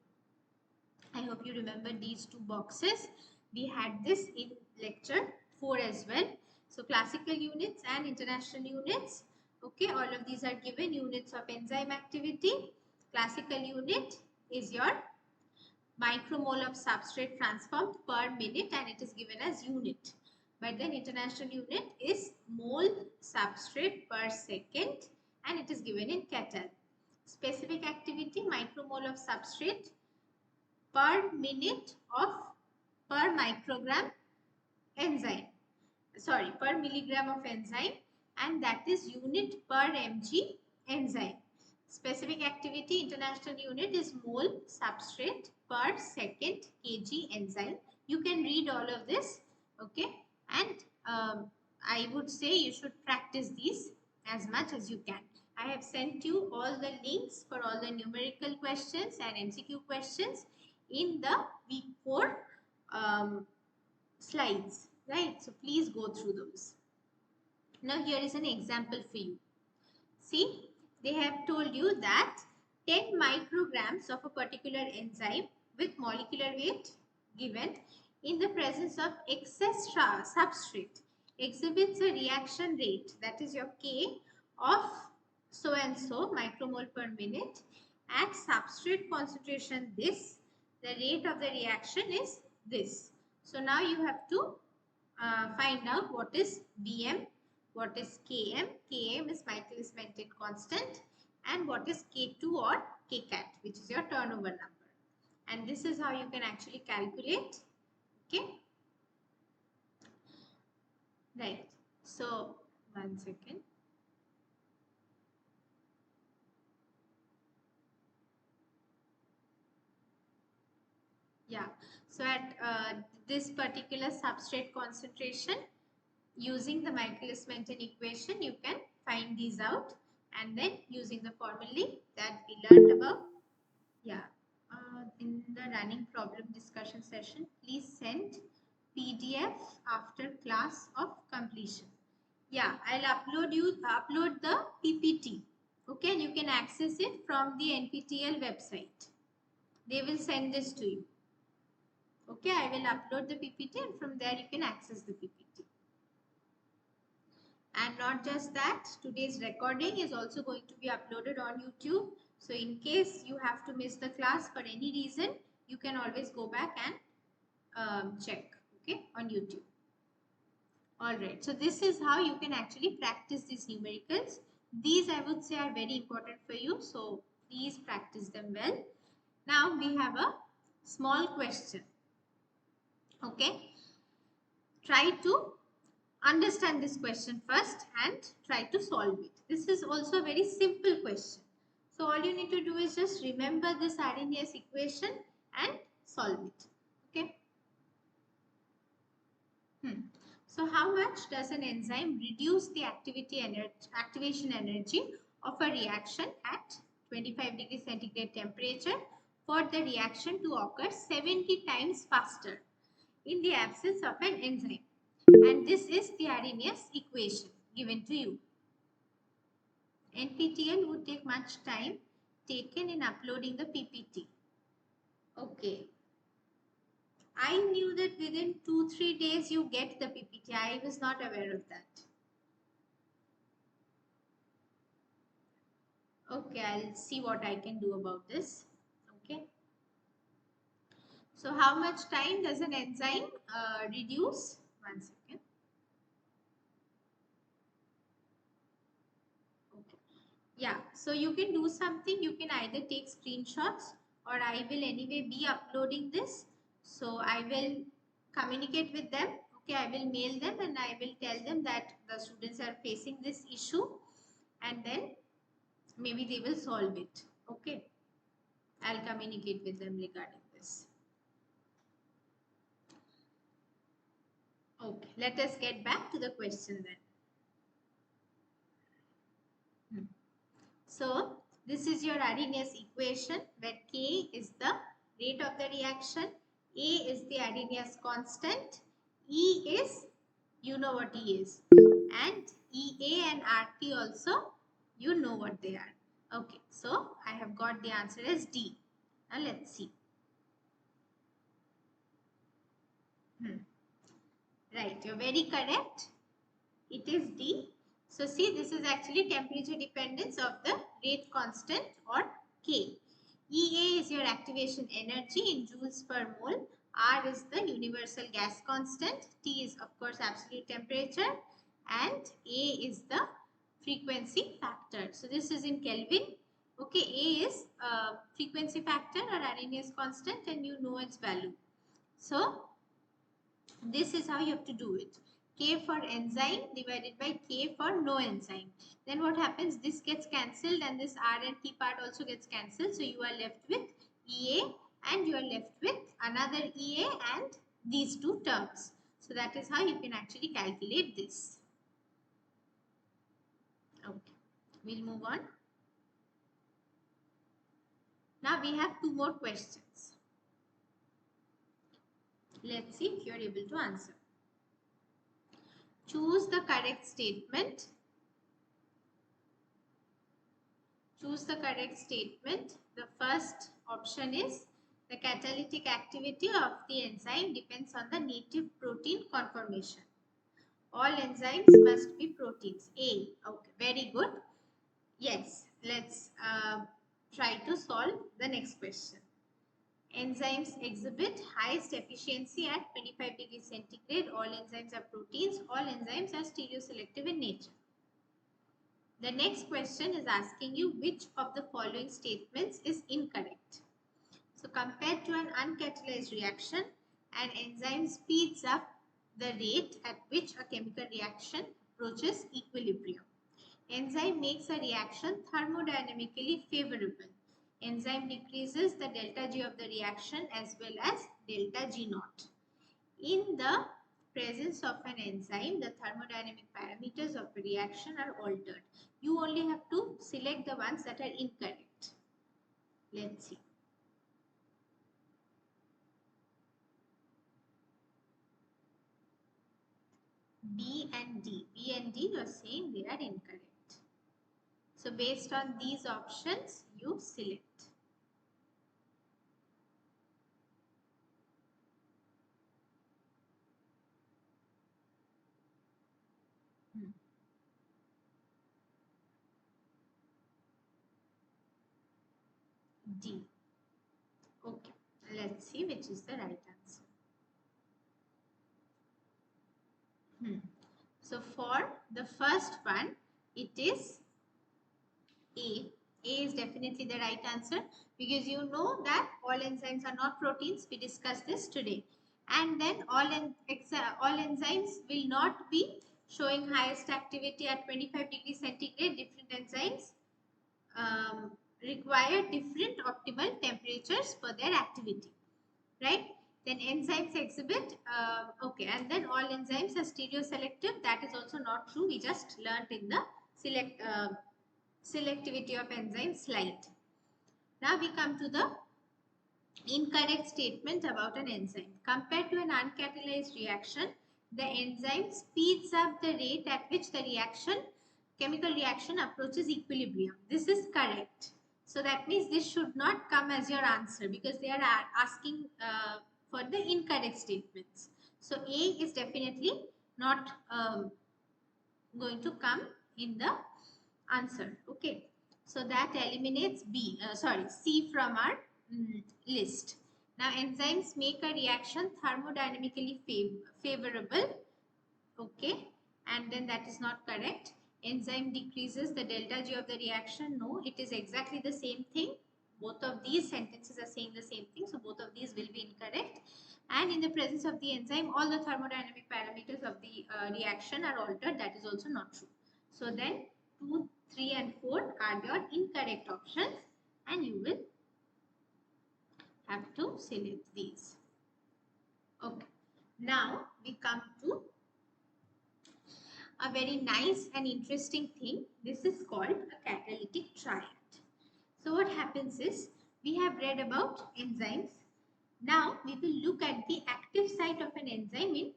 S1: I hope you remember these two boxes. We had this in lecture 4 as well. So classical units and international units. Okay, all of these are given units of enzyme activity. Classical unit is your micromole of substrate transformed per minute, and it is given as unit. But then international unit is mole substrate per second, and it is given in kcal. Specific activity, micromole of substrate per minute of per microgram enzyme, sorry, per milligram of enzyme, and that is unit per mg enzyme. Specific activity international unit is mole substrate per second kg enzyme. You can read all of this, okay, and I would say you should practice these as much as you can. I have sent you all the links for all the numerical questions and MCQ questions in the week 4 slides, right? So please go through those. Now here is an example for you. See, they have told you that 10 micrograms of a particular enzyme with molecular weight given in the presence of excess substrate exhibits a reaction rate, that is your K, of so and so micromole per minute at substrate concentration this. The rate of the reaction is this. So now you have to find out what is Bm, what is Km. Km is Michaelis-Menten constant, and what is K2 or Kcat, which is your turnover number. And this is how you can actually calculate. Okay. Right. So, 1 second. Yeah. So, at this particular substrate concentration, using the Michaelis-Menten equation, you can find these out, and then using the formulae that we learned about. Yeah, in the running problem discussion session, please send PDF after class of completion. Yeah, I'll upload the PPT. Okay, and you can access it from the NPTEL website. They will send this to you. Okay, I will upload the PPT, and from there you can access the PPT. And not just that, today's recording is also going to be uploaded on YouTube. So in case you have to miss the class for any reason, you can always go back and check, okay, on YouTube. Alright, so this is how you can actually practice these numericals. These I would say are very important for you, so please practice them well. Now we have a small question. Okay, try to understand this question first and try to solve it. This is also a very simple question. So all you need to do is just remember this Arrhenius equation and solve it. Okay. So how much does an enzyme reduce the activation energy of a reaction at 25 degrees centigrade temperature for the reaction to occur 70 times faster in the absence of an enzyme? And this is the Arrhenius equation given to you. NPTEL would take much time taken in uploading the PPT. Okay. I knew that within 2-3 days you get the PPT. I was not aware of that. Okay, I'll see what I can do about this. Okay. So how much time does an enzyme reduce? 1 second. Okay. Yeah, so you can do something. You can either take screenshots, or I will anyway be uploading this. So I will communicate with them. Okay, I will mail them and I will tell them that the students are facing this issue, and then maybe they will solve it. Okay, I'll communicate with them regarding this. Okay, let us get back to the question then. So this is your Arrhenius equation, where K is the rate of the reaction, A is the Arrhenius constant, E is, you know what E is, and EA and RT also, you know what they are. Okay, so I have got the answer as D. Now let's see. Right, you're very correct. It is D. So see, this is actually temperature dependence of the rate constant, or K. EA is your activation energy in joules per mole. R is the universal gas constant. T is of course absolute temperature, and A is the frequency factor. So this is in Kelvin. Okay, A is frequency factor or Arrhenius constant, and you know its value. So this is how you have to do it. K for enzyme divided by K for no enzyme. Then what happens? This gets cancelled and this R and T part also gets cancelled. So you are left with EA and you are left with another EA and these two terms. So that is how you can actually calculate this. Okay, we'll move on. Now we have two more questions. Let's see if you are able to answer. Choose the correct statement. Choose the correct statement. The first option is the catalytic activity of the enzyme depends on the native protein conformation. All enzymes must be proteins. A. Okay, very good. Yes, let's try to solve the next question. Enzymes exhibit highest efficiency at 25 degrees centigrade. All enzymes are proteins. All enzymes are stereoselective in nature. The next question is asking you which of the following statements is incorrect. So compared to an uncatalyzed reaction, an enzyme speeds up the rate at which a chemical reaction approaches equilibrium. Enzyme makes a reaction thermodynamically favorable. Enzyme decreases the delta G of the reaction as well as delta G naught. In the presence of an enzyme, the thermodynamic parameters of a reaction are altered. You only have to select the ones that are incorrect. Let's see. B and D. B and D, you are saying they are incorrect. So based on these options, you select. D. Okay, let's see which is the right answer. So for the first one, it is A. A is definitely the right answer because you know that all enzymes are not proteins. We discussed this today. And then all enzymes will not be showing highest activity at 25 degrees centigrade. Different enzymes require different optimal temperatures for their activity, right? Then enzymes exhibit, okay, and then all enzymes are stereoselective. That is also not true. We just learnt in the selectivity of enzyme slide. Now we come to the incorrect statement about an enzyme. Compared to an uncatalyzed reaction, the enzyme speeds up the rate at which the chemical reaction approaches equilibrium. This is correct. So that means this should not come as your answer because they are asking for the incorrect statements. So A is definitely not going to come in the answer. Okay. So that eliminates C from our list. Now enzymes make a reaction thermodynamically favorable. Okay. And then that is not correct. Enzyme decreases the delta G of the reaction. No, it is exactly the same thing. Both of these sentences are saying the same thing. So both of these will be incorrect. And in the presence of the enzyme, all the thermodynamic parameters of the reaction are altered. That is also not true. So then 2, 3 and 4 are your incorrect options and you will have to select these. Okay. Now we come to a very nice and interesting thing. This is called a catalytic triad. So what happens is we have read about enzymes. Now we will look at the active site of an enzyme in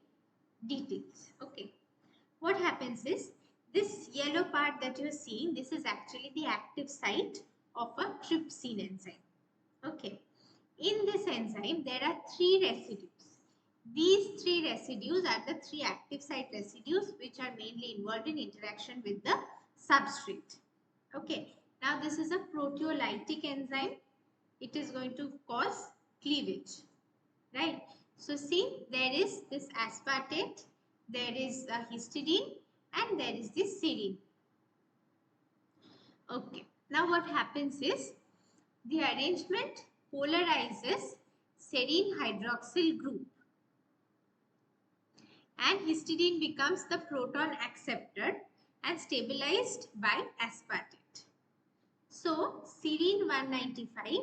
S1: details. Okay. What happens is this yellow part that you are seeing, this is actually the active site of a trypsin enzyme. Okay. In this enzyme, there are 3 residues. These 3 residues are the 3 active site residues which are mainly involved in interaction with the substrate. Okay. Now this is a proteolytic enzyme. It is going to cause cleavage. Right. So see, there is this aspartate, there is a histidine and there is this serine. Okay. Now what happens is the arrangement polarizes serine hydroxyl group and histidine becomes the proton acceptor and stabilized by aspartate. So serine 195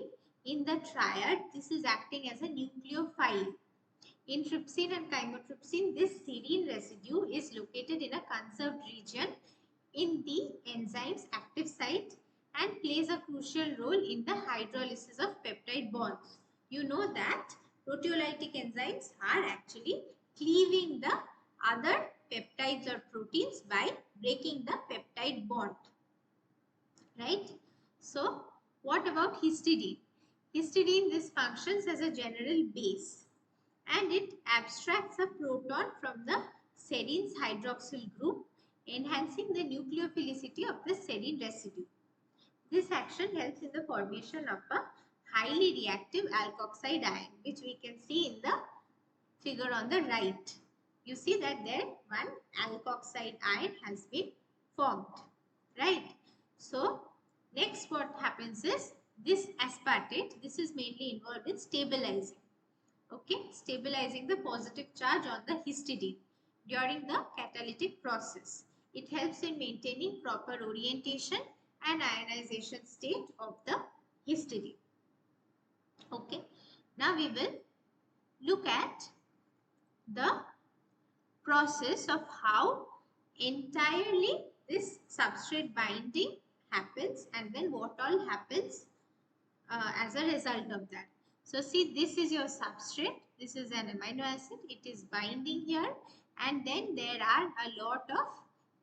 S1: in the triad, this is acting as a nucleophile. In trypsin and chymotrypsin, this serine residue is located in a conserved region in the enzyme's active site and plays a crucial role in the hydrolysis of peptide bonds. You know that proteolytic enzymes are actually cleaving the other peptides or proteins by breaking the peptide bond. Right? So, what about histidine? Histidine, this functions as a general base and it abstracts a proton from the serine's hydroxyl group, enhancing the nucleophilicity of the serine residue. This action helps in the formation of a highly reactive alkoxide ion, which we can see in the figure on the right. You see that there one alkoxide ion has been formed, right? So, next what happens is this aspartate, this is mainly involved in stabilizing. Okay, stabilizing the positive charge on the histidine during the catalytic process. It helps in maintaining proper orientation and ionization state of the histidine. Okay, now we will look at the process of how entirely this substrate binding happens and then what all happens as a result of that. So see, this is your substrate. This is an amino acid. It is binding here and then there are a lot of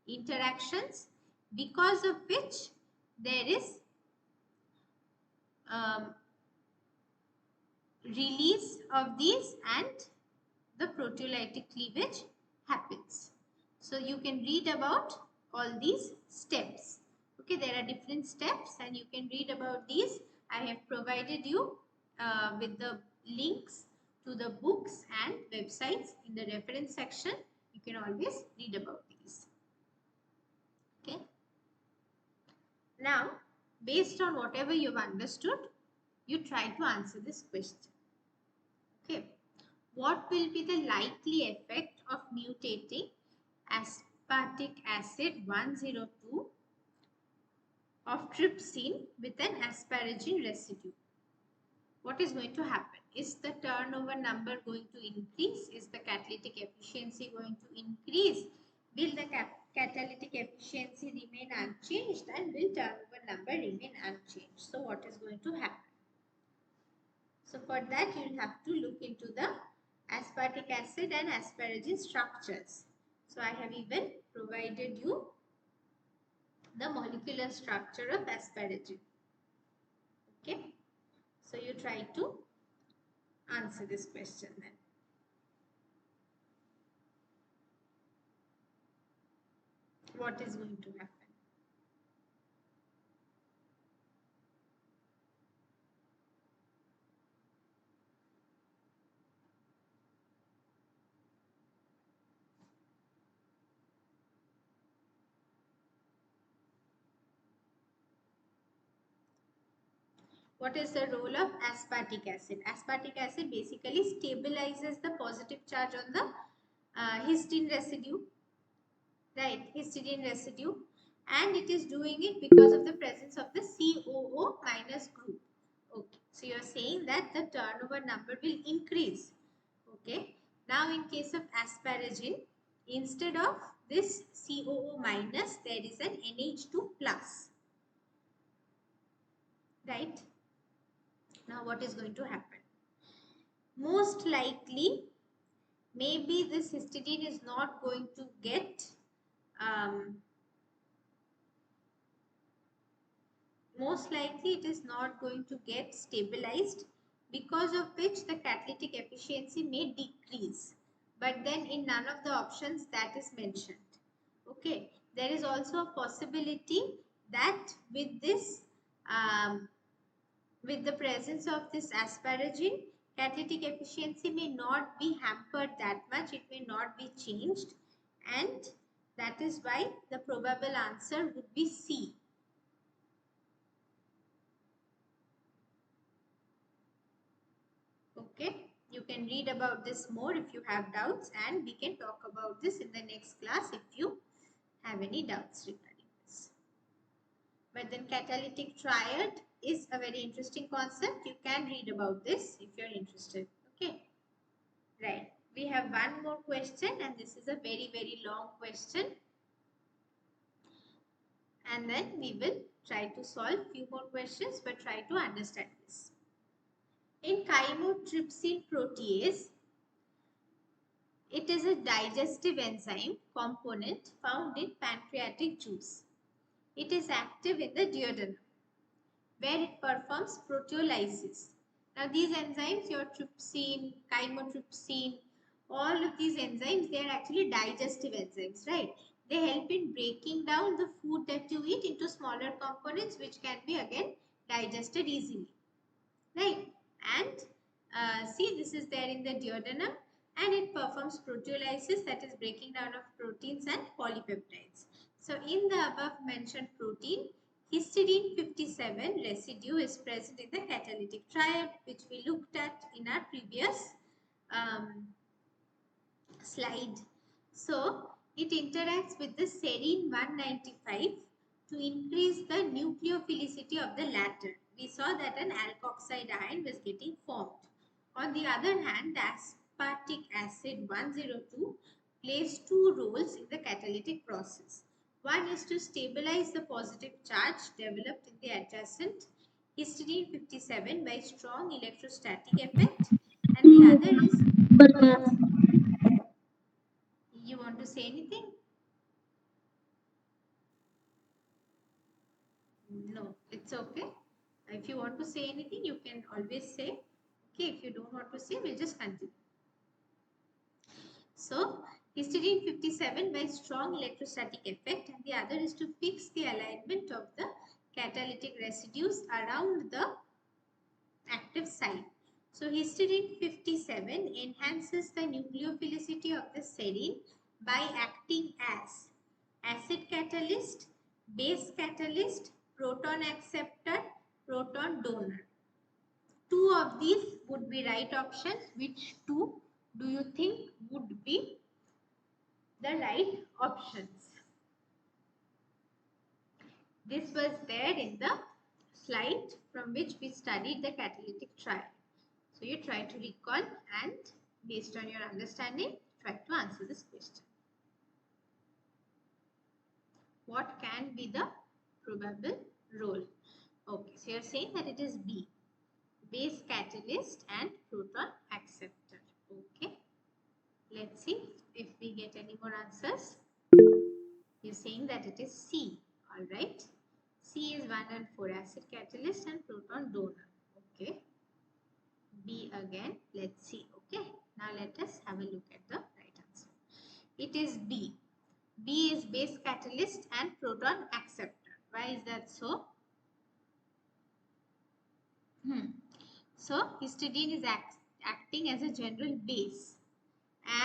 S1: interactions because of which there is release of these and the proteolytic cleavage happens. So you can read about all these steps. Okay, there are different steps and you can read about these. I have provided you with the links to the books and websites in the reference section. You can always read about these. Okay. Now, based on whatever you've understood, you try to answer this question. Okay. What will be the likely effect of mutating aspartic acid 102 of trypsin with an asparagine residue? What is going to happen? Is the turnover number going to increase? Is the catalytic efficiency going to increase? Will the catalytic efficiency remain unchanged and will turnover number remain unchanged? So what is going to happen? So for that you will have to look into the aspartic acid and asparagine structures. So I have even provided you the molecular structure of asparagine. Okay. So you try to answer this question then. What is going to happen? What is the role of aspartic acid? Aspartic acid basically stabilizes the positive charge on the histidine residue, right? Histidine residue, and it is doing it because of the presence of the COO minus group. Okay, so you are saying that the turnover number will increase. Okay, now in case of asparagine, instead of this COO minus, there is an NH2 plus, right? Now what is going to happen? Most likely, maybe this histidine is not going to get most likely it is not going to get stabilized, because of which the catalytic efficiency may decrease. But then in none of the options that is mentioned. Okay, there is also a possibility that with this with the presence of this asparagine, catalytic efficiency may not be hampered that much, it may not be changed, and that is why the probable answer would be C. Okay, you can read about this more if you have doubts, and we can talk about this in the next class if you have any doubts regarding this. But then catalytic triad is a very interesting concept. You can read about this if you're interested. Okay, right. We have one more question, and this is a very long question. And then we will try to solve few more questions, but try to understand this. In chymotrypsin protease, it is a digestive enzyme component found in pancreatic juice. It is active in the duodenum, where it performs proteolysis. Now these enzymes, your trypsin, chymotrypsin, all of these enzymes, they are actually digestive enzymes, right? They help in breaking down the food that you eat into smaller components which can be again digested easily, right? And see, this is there in the duodenum, and it performs proteolysis, that is breaking down of proteins and polypeptides. So in the above mentioned protein, histidine 57 residue is present in the catalytic triad, which we looked at in our previous slide. So it interacts with the serine 195 to increase the nucleophilicity of the latter. We saw that an alkoxide ion was getting formed. On the other hand, the aspartic acid 102 plays two roles in the catalytic process. One is to stabilize the positive charge developed in the adjacent histidine 57 by strong electrostatic effect, and the other is, you want to say anything? No, it's okay. If you want to say anything, you can always say. Okay, if you don't want to say, we'll just continue. So, histidine 57 by strong electrostatic effect, and the other is to fix the alignment of the catalytic residues around the active site. So, histidine 57 enhances the nucleophilicity of the serine by acting as acid catalyst, base catalyst, proton acceptor, proton donor. Two of these would be right options. Which two do you think would be the right options? This was there in the slide from which we studied the catalytic triad. So you try to recall, and based on your understanding, try to answer this question. What can be the probable role? Okay, so you're saying that it is B, base catalyst and proton acceptor. Okay, let's see if we get any more answers. You're saying that it is C. All right, C is 1,4 acid catalyst and proton donor. Okay, B again. Let's see. Okay, now let us have a look at the right answer. It is B. B is base catalyst and proton acceptor. Why is that so? So histidine is acting as a general base,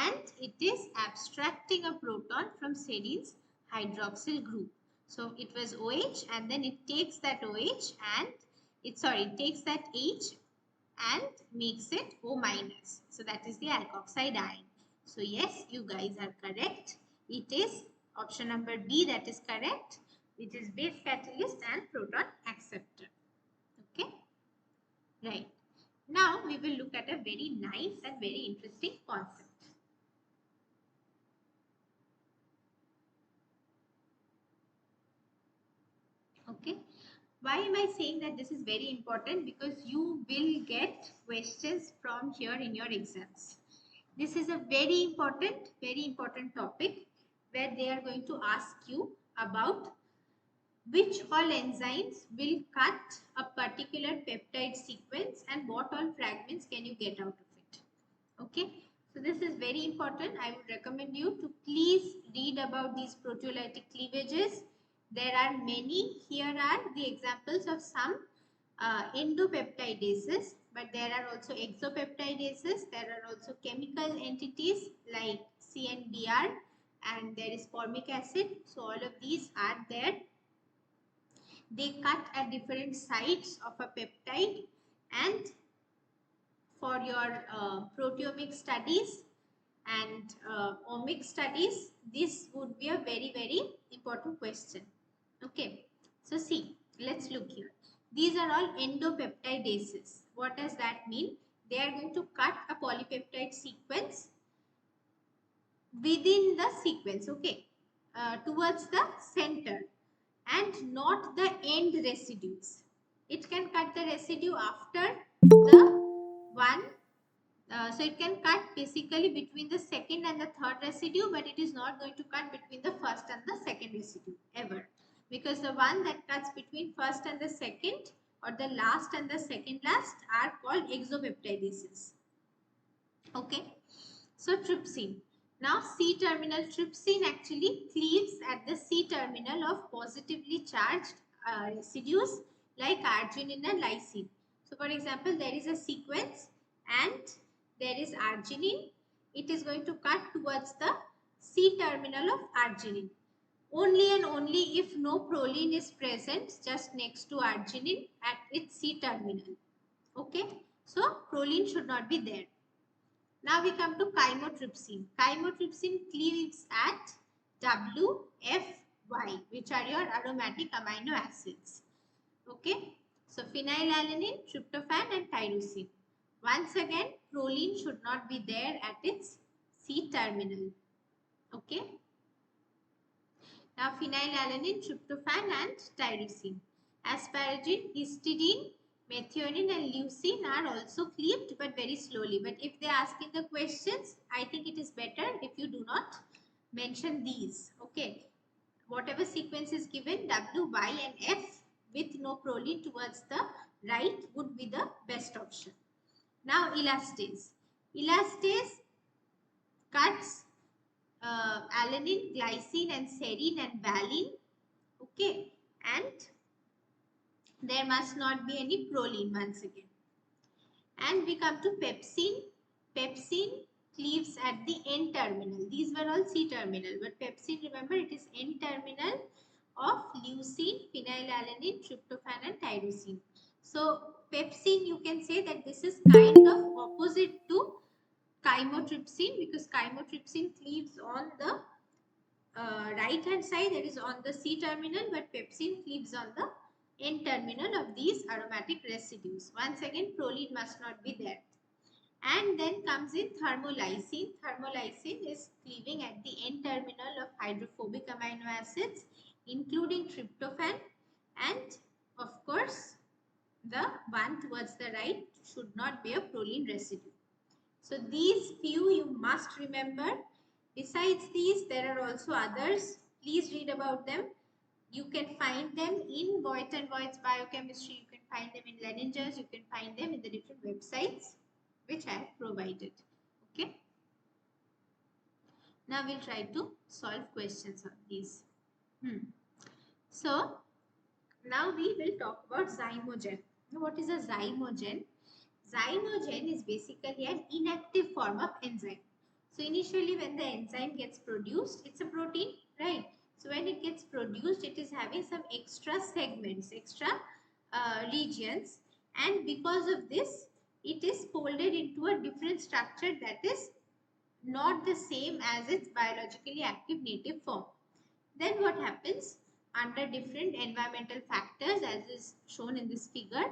S1: and it is abstracting a proton from serine's hydroxyl group. So it was OH, and then it takes that OH and it takes that H and makes it O minus. So that is the alkoxide ion. So yes, you guys are correct. It is option number B that is correct. It is base catalyst and proton acceptor. Okay, right. Now we will look at a very nice and very interesting concept. Okay, why am I saying that this is very important? Because you will get questions from here in your exams. This is a very important topic where they are going to ask you about which all enzymes will cut a particular peptide sequence and what all fragments can you get out of it. Okay, so this is very important. I would recommend you to please read about these proteolytic cleavages. There are many. Here are the examples of some endopeptidases, but there are also exopeptidases. There are also chemical entities like CNBR, and there is formic acid. So all of these are there. They cut at different sites of a peptide, and for your proteomic studies and omic studies, this would be a very, very important question. Okay, so see, let's look here. These are all endopeptidases. What does that mean? They are going to cut a polypeptide sequence within the sequence, okay, towards the center and not the end residues. It can cut the residue after the one. So it can cut basically between the second and the third residue, but it is not going to cut between the first and the second residue ever, because the one that cuts between first and the second, or the last and the second last, are called exopeptidases. Okay, so trypsin. Now C-terminal trypsin actually cleaves at the C-terminal of positively charged residues like arginine and lysine. So for example, there is a sequence and there is arginine. It is going to cut towards the C-terminal of arginine. Only and only if no proline is present just next to arginine at its C-terminal. Okay, so proline should not be there. Now we come to chymotrypsin. Chymotrypsin cleaves at W, F, Y, which are your aromatic amino acids. Okay, so phenylalanine, tryptophan and tyrosine. Once again, proline should not be there at its C terminal. Okay. Now phenylalanine, tryptophan and tyrosine. Asparagine, histidine, methionine and leucine are also cleaved but very slowly. But if they ask in the questions, I think it is better if you do not mention these. Okay. Whatever sequence is given, W, Y and F with no proline towards the right would be the best option. Now elastase. Elastase cuts alanine, glycine and serine and valine. Okay, and there must not be any proline once again. And we come to pepsine. Pepsine cleaves at the N terminal. These were all C terminal, but pepsine, remember, it is N terminal of leucine, phenylalanine, tryptophan and tyrosine. So pepsine, you can say that this is kind of opposite to chymotrypsin, because chymotrypsin cleaves on the right hand side, that is on the C terminal, but pepsine cleaves on the N terminal of these aromatic residues. Once again, proline must not be there. And then comes in thermolysine. Thermolysine is cleaving at the N terminal of hydrophobic amino acids, including tryptophan, and of course the one towards the right should not be a proline residue. So these few you must remember. Besides these, there are also others. Please read about them. You can find them in Voigt and Voigt's biochemistry. You can find them in Leninger's. You can find them in the different websites which I have provided. Okay. Now we'll try to solve questions on these. So now we will talk about zymogen. Now, what is a zymogen? Zymogen is basically an inactive form of enzyme. So initially when the enzyme gets produced, it's a protein, right? So when it gets produced, it is having some extra segments, extra regions, and because of this, it is folded into a different structure that is not the same as its biologically active native form. Then what happens? Under different environmental factors, as is shown in this figure,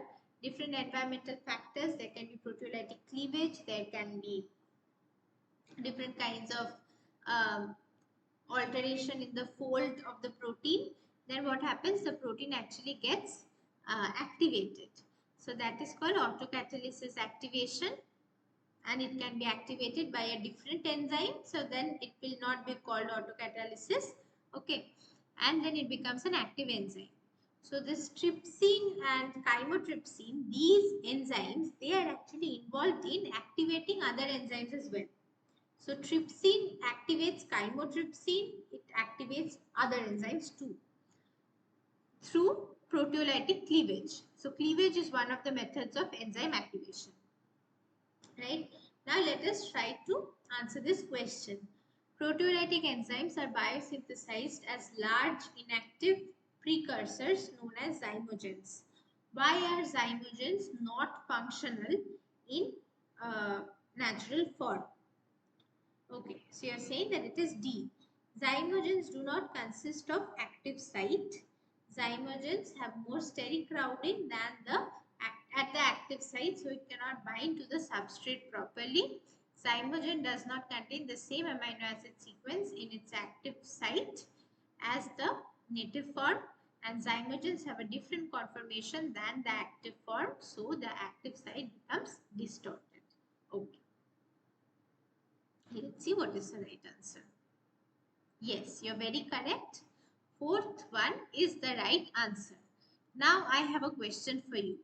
S1: different environmental factors, there can be proteolytic cleavage, there can be different kinds of alteration in the fold of the protein. Then what happens? The protein actually gets activated. So that is called autocatalysis activation, and it can be activated by a different enzyme. So then it will not be called autocatalysis. Okay, and then it becomes an active enzyme. So this trypsin and chymotrypsin, these enzymes, they are actually involved in activating other enzymes as well. So trypsin activates chymotrypsin, it activates other enzymes too through proteolytic cleavage. So cleavage is one of the methods of enzyme activation. Right? Now let us try to answer this question. Proteolytic enzymes are biosynthesized as large inactive precursors known as zymogens. Why are zymogens not functional in natural form. Okay, so you're saying that it is D. Zymogens do not consist of active site. Zymogens have more steric crowding than at the active site, so it cannot bind to the substrate properly. Zymogen does not contain the same amino acid sequence in its active site as the native form, and zymogens have a different conformation than the active form, so the active site becomes distorted. Okay. Let's see what is the right answer. Yes, you're very correct. Fourth one is the right answer. Now I have a question for you.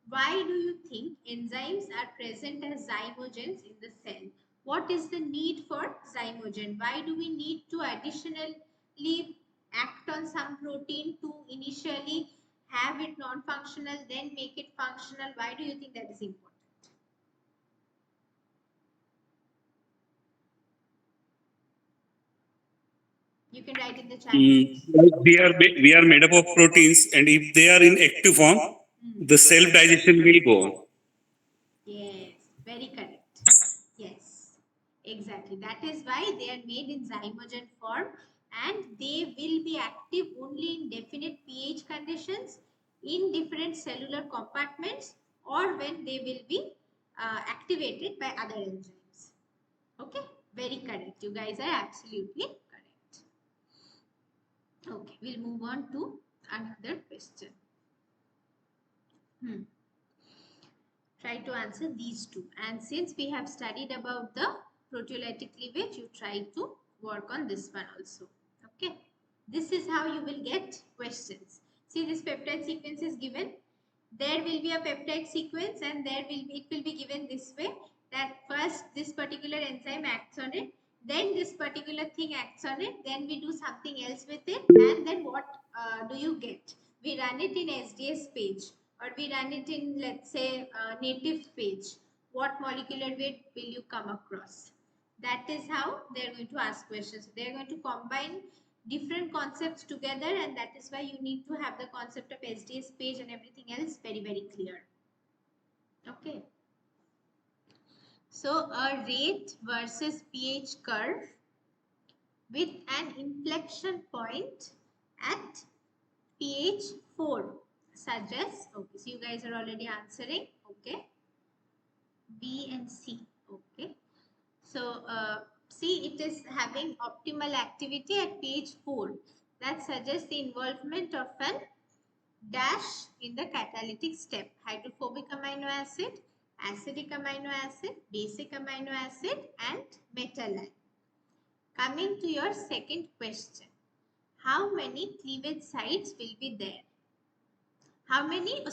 S1: Why do you think enzymes are present as zymogens in the cell? What is the need for zymogen? Why do we need to additionally act on some protein to initially have it non-functional, then make it functional? Why do you think that is important? You can write in the chat.
S2: We are made up of proteins, and if they are in active form, the self digestion will go on.
S1: Yes, very correct. Yes, exactly. That is why they are made in zymogen form, and they will be active only in definite pH conditions, in different cellular compartments, or when they will be activated by other enzymes. Okay, very correct. You guys are absolutely correct. Okay, we'll move on to another question. Try to answer these two, and since we have studied about the proteolytic cleavage, you try to work on this one also. Okay, this is how you will get questions. See, this peptide sequence is given. There will be a peptide sequence, and it will be given this way, that first this particular enzyme acts on it, then this particular thing acts on it, then we do something else with it, and then what do you get? We run it in SDS page, or we run it in, let's say, native page. What molecular weight will you come across? That is how they're going to ask questions. They're going to combine different concepts together, and that is why you need to have the concept of SDS page and everything else very, very clear. Okay. So a rate versus pH curve with an inflection point at pH 4 suggests, okay, so you guys are already answering, okay, B and C, okay. So see, it is having optimal activity at pH 4. That suggests the involvement of an dash in the catalytic step. Hydrophobic amino acid, acidic amino acid, basic amino acid, and metal ion. Coming to your second question. How many cleavage sites will be there? How many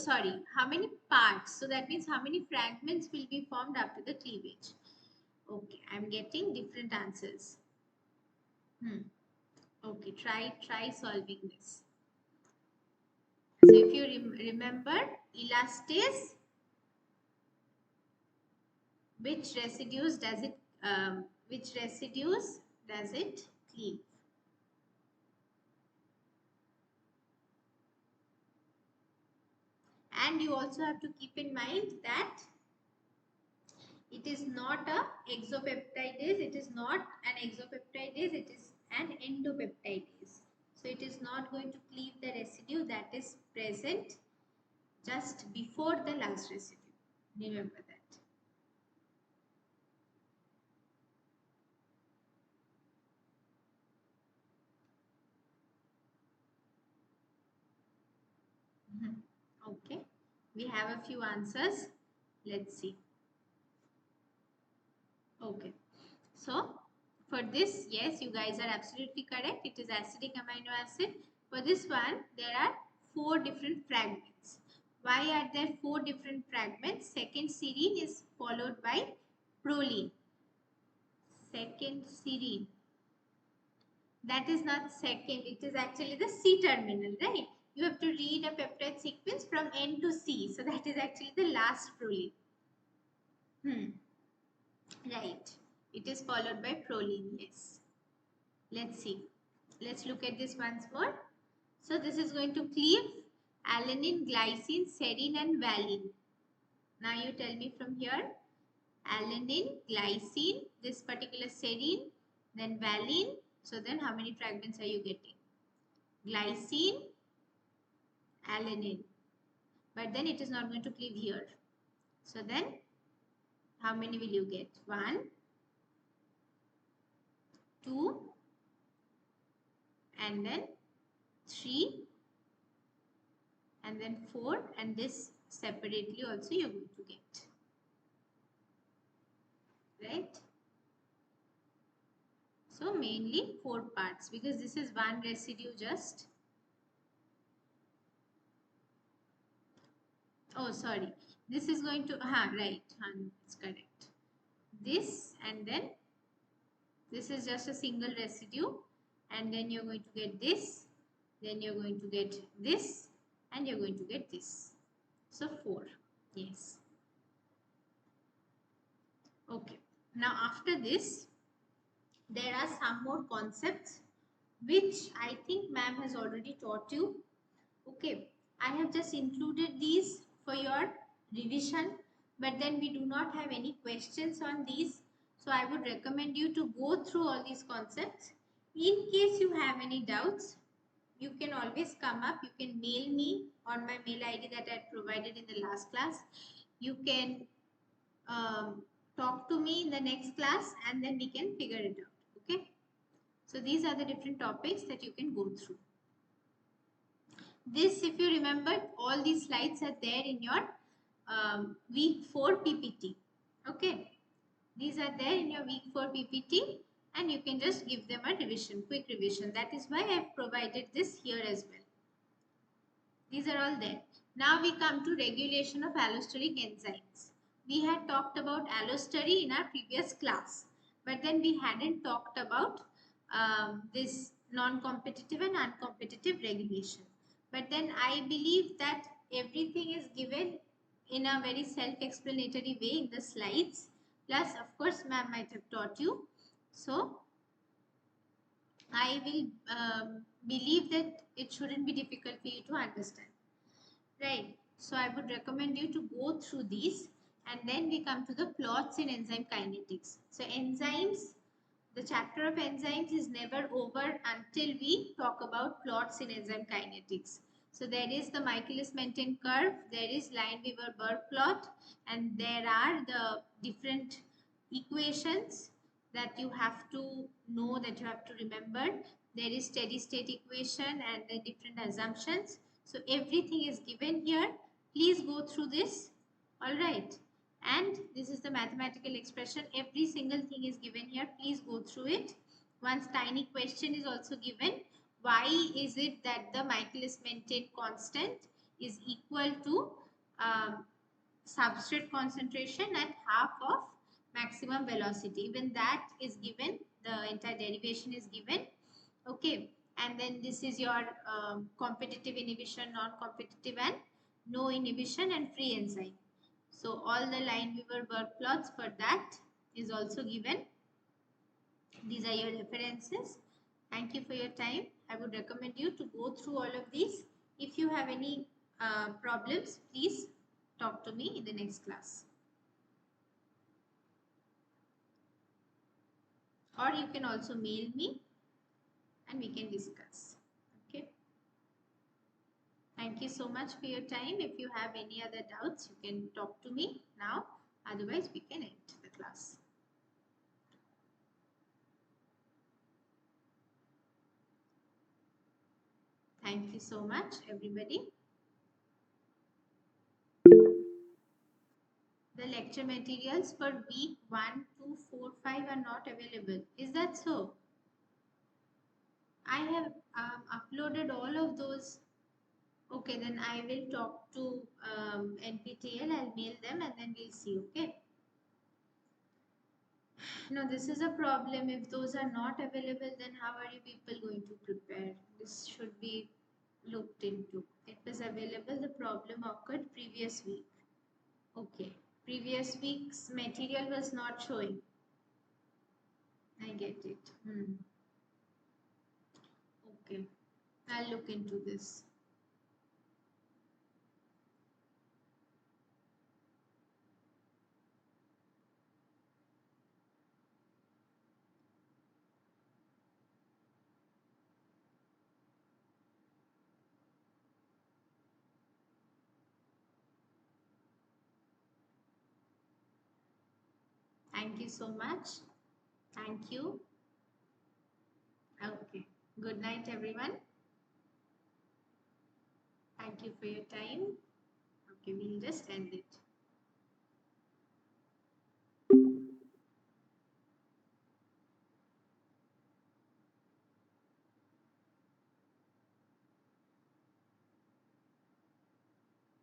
S1: parts? So that means how many fragments will be formed after the cleavage? Okay, I'm getting different answers. Okay, try solving this. So if you remember elastase, which residues does it cleave? And you also have to keep in mind that it is not a exopeptidase, it is not an exopeptidase, it is an endopeptidase. So it is not going to cleave the residue that is present just before the last residue. Remember that. Okay, we have a few answers. Let's see. Okay, so for this, yes, you guys are absolutely correct. It is acidic amino acid. For this one, there are 4 different fragments. Why are there 4 different fragments? Second serine is followed by proline. Second serine. That is not second, it is actually the C terminal, right? You have to read a peptide sequence from N to C. So that is actually the last proline. Right. It is followed by proline, yes. Let's see. Let's look at this once more. So this is going to cleave alanine, glycine, serine and valine. Now you tell me from here, alanine, glycine, this particular serine, then valine. So then how many fragments are you getting? Glycine, alanine. But then it is not going to cleave here. So then how many will you get? 1, 2, and then 3, and then 4, and this separately also you're going to get. Right? So mainly 4 parts, because this is one residue just. Oh, sorry. This is going to, right, it's correct. This, and then this is just a single residue, and then you're going to get this, then you're going to get this, and you're going to get this. So 4. Yes. Okay. Now after this, there are some more concepts which I think ma'am has already taught you. Okay. I have just included these for your revision, but then we do not have any questions on these. So I would recommend you to go through all these concepts. In case you have any doubts, you can always come up. You can mail me on my mail ID that I provided in the last class. You can talk to me in the next class, and then we can figure it out. Okay. So these are the different topics that you can go through. This, if you remember, all these slides are there in your week 4 PPT. Okay. These are there in your week 4 PPT, and you can just give them a revision, quick revision. That is why I have provided this here as well. These are all there. Now we come to regulation of allosteric enzymes. We had talked about allostery in our previous class, but then we hadn't talked about this non-competitive and uncompetitive regulation. But then I believe that everything is given in a very self-explanatory way in the slides. Plus, of course, ma'am might have taught you. So I will believe that it shouldn't be difficult for you to understand. Right. So I would recommend you to go through these, and then we come to the plots in enzyme kinetics. So enzymes, the chapter of enzymes is never over until we talk about plots in enzyme kinetics. So there is the Michaelis-Menten curve, there is Lineweaver-Burke plot, and there are the different equations that you have to know, that you have to remember. There is steady state equation and the different assumptions. So everything is given here. Please go through this. All right. And this is the mathematical expression. Every single thing is given here. Please go through it. One tiny question is also given. Why is it that the Michaelis-Menten constant is equal to substrate concentration at half of maximum velocity? Even that is given. The entire derivation is given. Okay. And then this is your competitive inhibition, non-competitive, and no inhibition, and free enzyme. So all the Lineweaver-Burke plots for that is also given. These are your references. Thank you for your time. I would recommend you to go through all of these. If you have any problems, please talk to me in the next class. Or you can also mail me and we can discuss. Okay. Thank you so much for your time. If you have any other doubts, you can talk to me now. Otherwise, we can end the class. Thank you so much, everybody. The lecture materials for week 1, 2, 4, 5 are not available. Is that so? I have uploaded all of those. Okay, then I will talk to NPTEL. I'll mail them and then we'll see. Okay. No, this is a problem. If those are not available, then how are you people going to prepare? This should be looked into. It was available. The problem occurred previous week. Okay. Previous week's material was not showing. I get it. Okay. I'll look into this. Thank you so much. Thank you. Okay. Good night, everyone. Thank you for your time. Okay, we'll just end it.